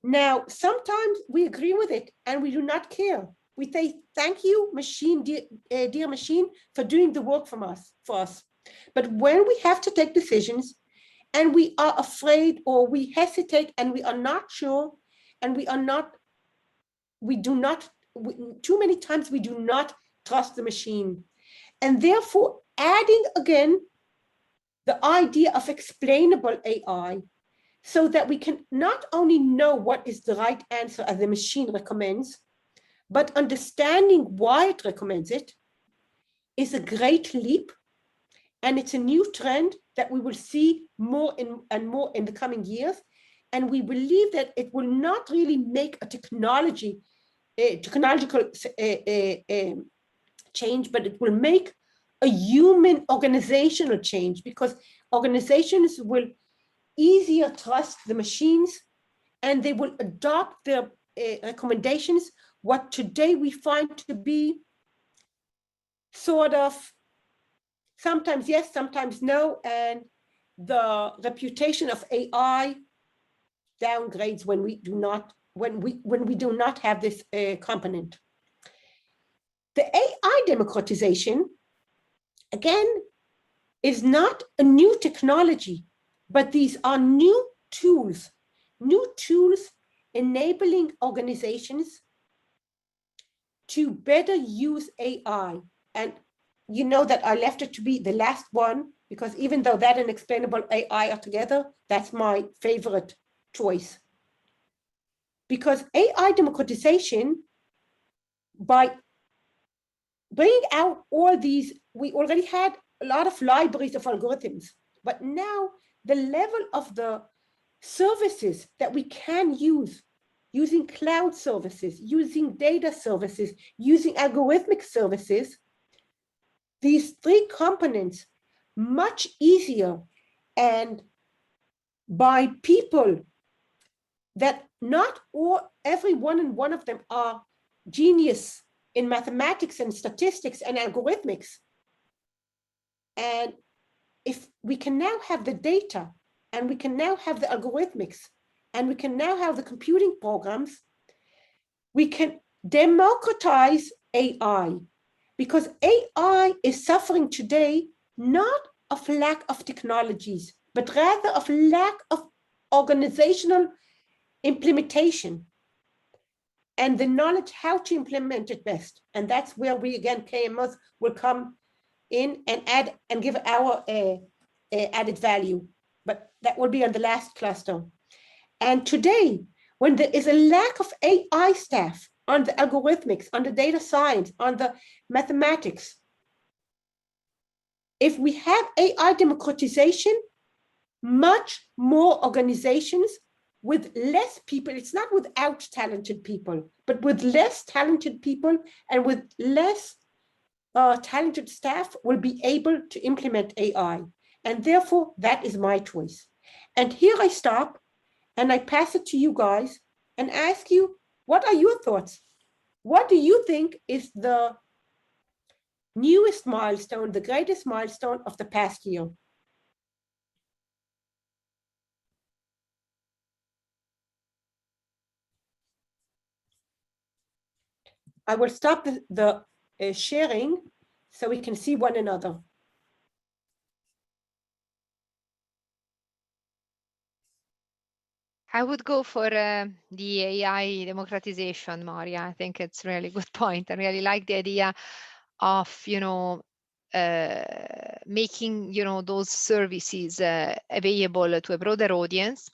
Now, sometimes we agree with it and we do not care. We say, thank you, machine, dear machine, for doing the work for us. But when we have to take decisions and we are afraid or we hesitate and we are not sure and too many times we do not trust the machine. And therefore, adding again the idea of explainable AI, so that we can not only know what is the right answer as the machine recommends, but understanding why it recommends it, is a great leap. And it's a new trend that we will see more and more in the coming years. And we believe that it will not really make a technological change, but it will make a human organizational change, because organizations will easier trust the machines and they will adopt their recommendations, what today we find to be sort of sometimes yes, sometimes no, and the reputation of AI downgrades when we do not have this component. The AI democratization, again, is not a new technology, but these are new tools enabling organizations to better use AI. And you know that I left it to be the last one, because even though that and explainable AI are together, that's my favorite choice. Because AI democratization, by bringing out all these, we already had a lot of libraries of algorithms, but now the level of the services that we can use, using cloud services, using data services, using algorithmic services, these three components much easier, and by people that not every one of them are genius in mathematics and statistics and algorithmics. And if we can now have the data, and we can now have the algorithmics, and we can now have the computing programs, we can democratize AI, because AI is suffering today not of lack of technologies, but rather of lack of organizational implementation and the knowledge how to implement it best. And that's where we, again, KMS will come in and add and give our added value. But that will be on the last cluster. And today, when there is a lack of AI staff on the algorithmics, on the data science, on the mathematics, if we have AI democratization, much more organizations with less people, it's not without talented people, but with less talented people and with less talented staff will be able to implement AI. And therefore, that is my choice. And here I stop and I pass it to you guys and ask you, what are your thoughts? What do you think is the newest milestone, the greatest milestone of the past year? I will stop the sharing so we can see one another. I would go for the AI democratization, Maria. I think it's a really good point. I really like the idea of, making, those services available to a broader audience,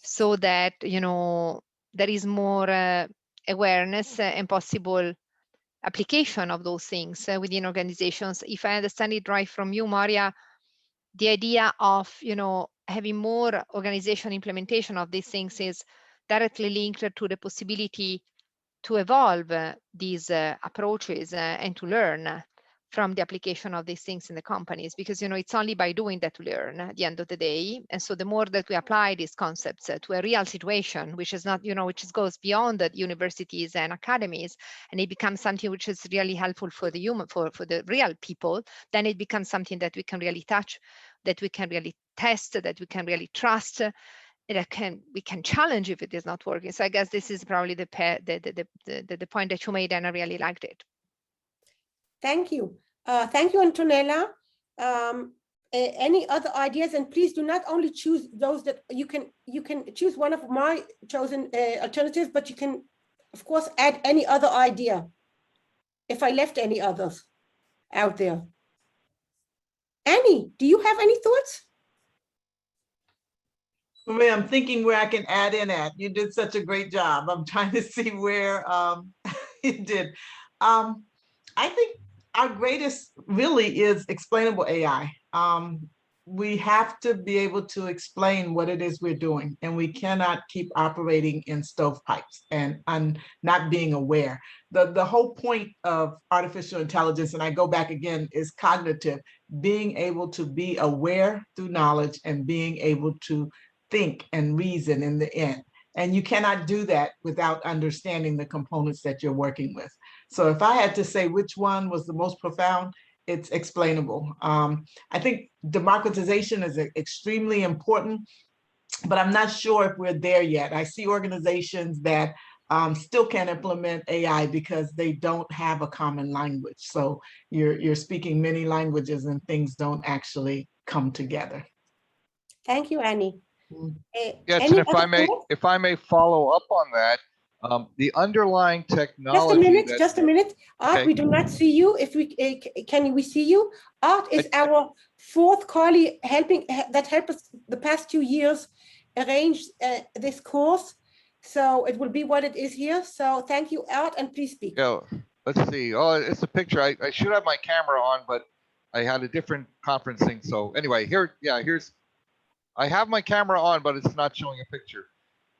so that, there is more awareness and possible application of those things within organizations. If I understand it right from you, Maria, the idea of, having more organization implementation of these things is directly linked to the possibility to evolve these approaches and to learn from the application of these things in the companies, because it's only by doing that we learn at the end of the day. And so the more that we apply these concepts to a real situation, which is not, which goes beyond the universities and academies, and it becomes something which is really helpful for the human, for the real people, then it becomes something that we can really touch, that we can really test, that we can really trust, we can challenge if it is not working. So I guess this is probably the point that you made, and I really liked it. Thank you. Thank you, Antonella. Any other ideas? And please do not only choose those that you can choose one of my chosen alternatives, but you can, of course, add any other idea if I left any others out there. Annie, do you have any thoughts? I'm thinking where I can add in at. You did such a great job. I'm trying to see where you did. I think our greatest really is explainable AI. We have to be able to explain what it is we're doing, and we cannot keep operating in stovepipes and not being aware. The whole point of artificial intelligence, and I go back again, is cognitive, being able to be aware through knowledge and being able to think and reason in the end. And you cannot do that without understanding the components that you're working with. So if I had to say which one was the most profound, it's explainable. I think democratization is extremely important, but I'm not sure if we're there yet. I see organizations that still can't implement AI because they don't have a common language. So you're speaking many languages and things don't actually come together. Thank you, Annie. Yes, and if I may follow up on that, the underlying technology. Just a minute. Art, Okay. we do not see you. If we can we see you? Art is our fourth colleague that helped us the past 2 years arrange this course. So it will be what it is here. So thank you, Art, and please speak. Yeah, let's see. Oh, it's a picture. I should have my camera on, but I had a different conferencing. So anyway, here's. I have my camera on, but it's not showing a picture.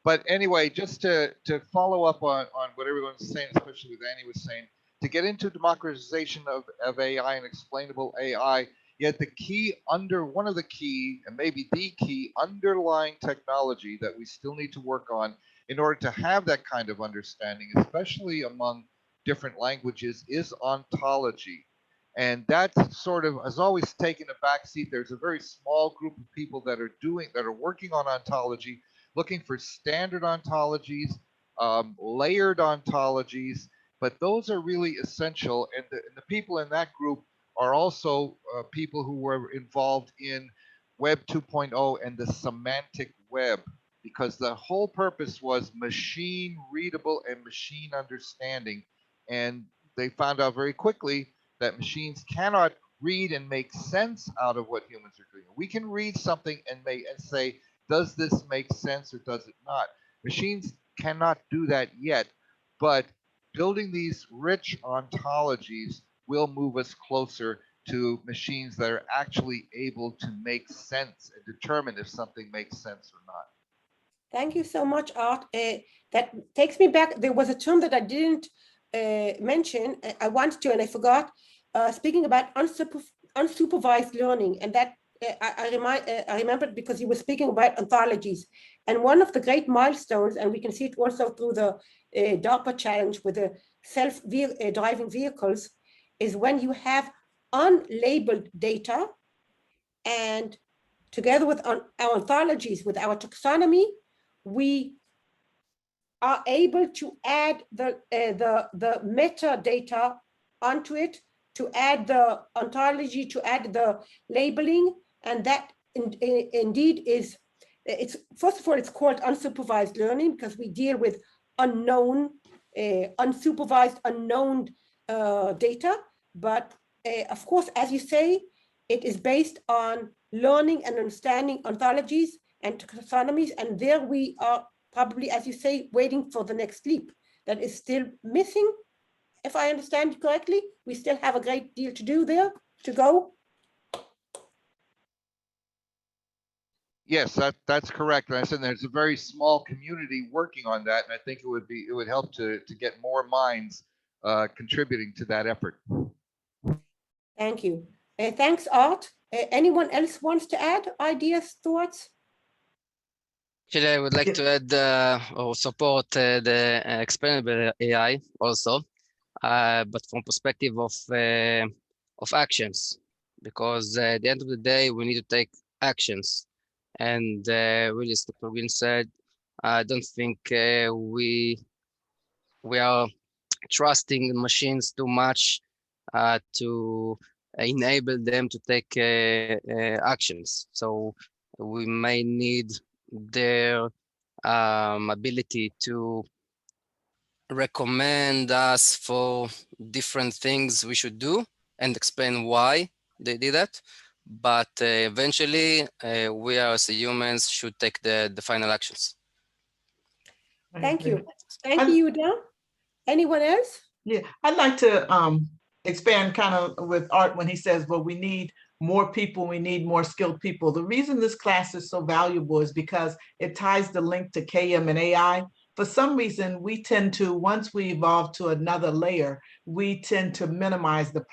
But anyway, just to follow up on what everyone's saying, especially what Annie was saying, to get into democratization of AI and explainable AI, yet one of the key, and maybe the key underlying technology that we still need to work on in order to have that kind of understanding, especially among different languages, is ontology. And that sort of has always taken a backseat. There's a very small group of people that are working on ontology, looking for standard ontologies, layered ontologies, but those are really essential. And the people in that group are also people who were involved in Web 2.0 and the semantic web, because the whole purpose was machine readable and machine understanding. And they found out very quickly that machines cannot read and make sense out of what humans are doing. We can read something and say, does this make sense or does it not? Machines cannot do that yet, but building these rich ontologies will move us closer to machines that are actually able to make sense and determine if something makes sense or not. Thank you so much, Art. That takes me back. There was a term that I didn't mention. I wanted to, and I forgot. Speaking about unsupervised learning, and that I remembered because you were speaking about ontologies. And one of the great milestones, and we can see it also through the DARPA challenge with the self-driving vehicles, is when you have unlabeled data, and together with our ontologies, with our taxonomy, we are able to add the metadata onto it, to add the ontology, to add the labeling, and that indeed is, it's first of all, it's called unsupervised learning because we deal with unknown, unsupervised, unknown data. But of course, as you say, it is based on learning and understanding ontologies and taxonomies, and there we are probably, as you say, waiting for the next leap that is still missing. If I understand correctly, we still have a great deal to do there, to go. Yes, that's correct. And I said there's a very small community working on that, and I think it would help to get more minds contributing to that effort. Thank you. Thanks, Art. Anyone else wants to add ideas, thoughts? Actually, I would like to add or support the explainable AI also, but from perspective of actions, because at the end of the day, we need to take actions. And really, as Dr. Green said, I don't think we are trusting machines too much to enable them to take actions. So we may need their ability to recommend us for different things we should do and explain why they did that. But eventually, we as humans should take the final actions. Thank you. Thank you, Yuda. Anyone else? Yeah, I'd like to expand kind of with Art when he says, well, we need more people, we need more skilled people. The reason this class is so valuable is because it ties the link to KM and AI. For some reason, we tend to, once we evolve to another layer, we tend to minimize the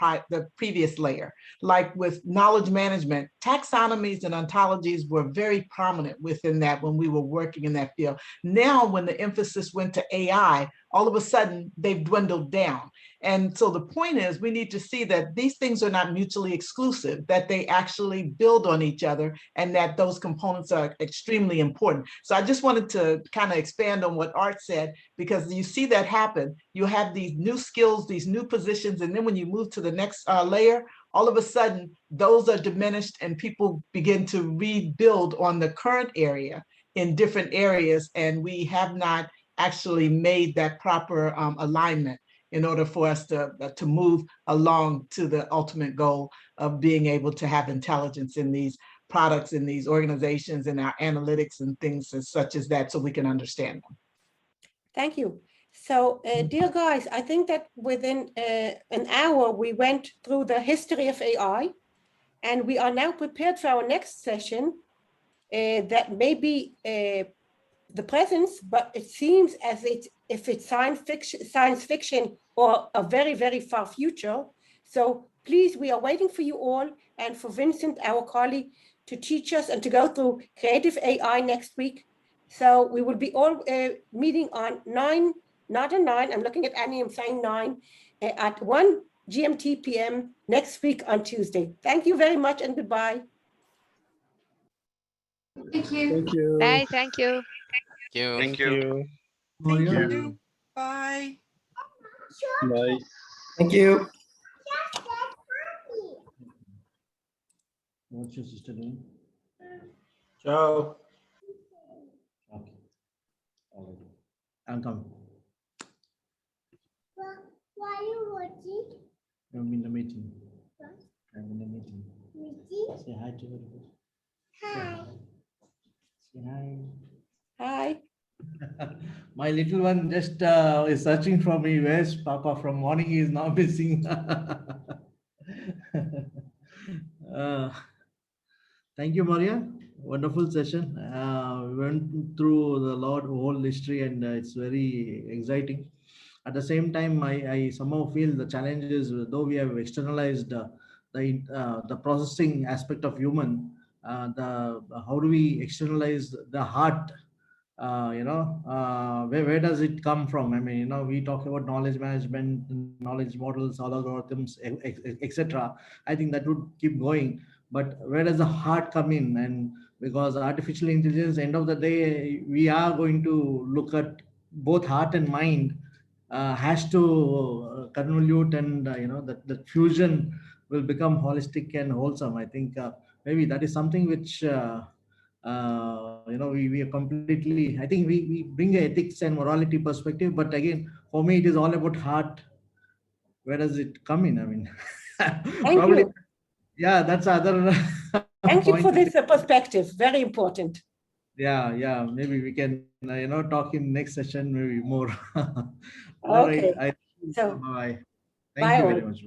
previous layer. Like with knowledge management, taxonomies and ontologies were very prominent within that when we were working in that field. Now, when the emphasis went to AI, all of a sudden they've dwindled down. And so the point is, we need to see that these things are not mutually exclusive, that they actually build on each other, and that those components are extremely important. So I just wanted to kind of expand on what Art said, because you see that happen. You have these new skills, these new positions, and then when you move to the next layer, all of a sudden, those are diminished and people begin to rebuild on the current area in different areas, and we have not actually made that proper alignment in order for us to move along to the ultimate goal of being able to have intelligence in these products, in these organizations, in our analytics and things such as that, so we can understand them. Thank you. So, dear guys, I think that within an hour, we went through the history of AI, and we are now prepared for our next session that may be the presence, but it seems as if it's science fiction or a very, very far future. So please, we are waiting for you all and for Vincent, our colleague, to teach us and to go through creative AI next week. So we will be all meeting on 9, not on 9, I'm looking at Annie, I'm saying 9, at 1 GMT PM next week on Tuesday. Thank you very much and goodbye. Thank you. Thank you. Bye, thank you. Thank you. Thank you. Thank you. Bye. Bye. Thank you. What's your sister doing? Ciao. Okay. All right. I'm coming. Why are you watching? I'm in the meeting. What? I'm in the meeting. Meeting? Say hi to everybody. Hi. Say hi. Hi. My little one just is searching for me. Where's Papa? From morning he is now missing. Thank you, Maria. Wonderful session. We went through the whole history, and it's very exciting. At the same time, I somehow feel the challenge is, though we have externalized the processing aspect of human, how do we externalize the heart? Where does it come from? I mean, we talk about knowledge management, knowledge models, algorithms, etc. I think that would keep going, but where does the heart come in? And because artificial intelligence, end of the day, we are going to look at both heart and mind has to convolute, and that fusion will become holistic and wholesome. I think maybe that is something which we are completely, I think we bring an ethics and morality perspective, but again, for me, it is all about heart. Where does it come in? I mean, Thank you. Yeah, that's other. Thank you for this perspective. Very important. Yeah. Maybe we can, talk in next session, maybe more. All Okay. right. So, Bye. bye Thank you all. very much.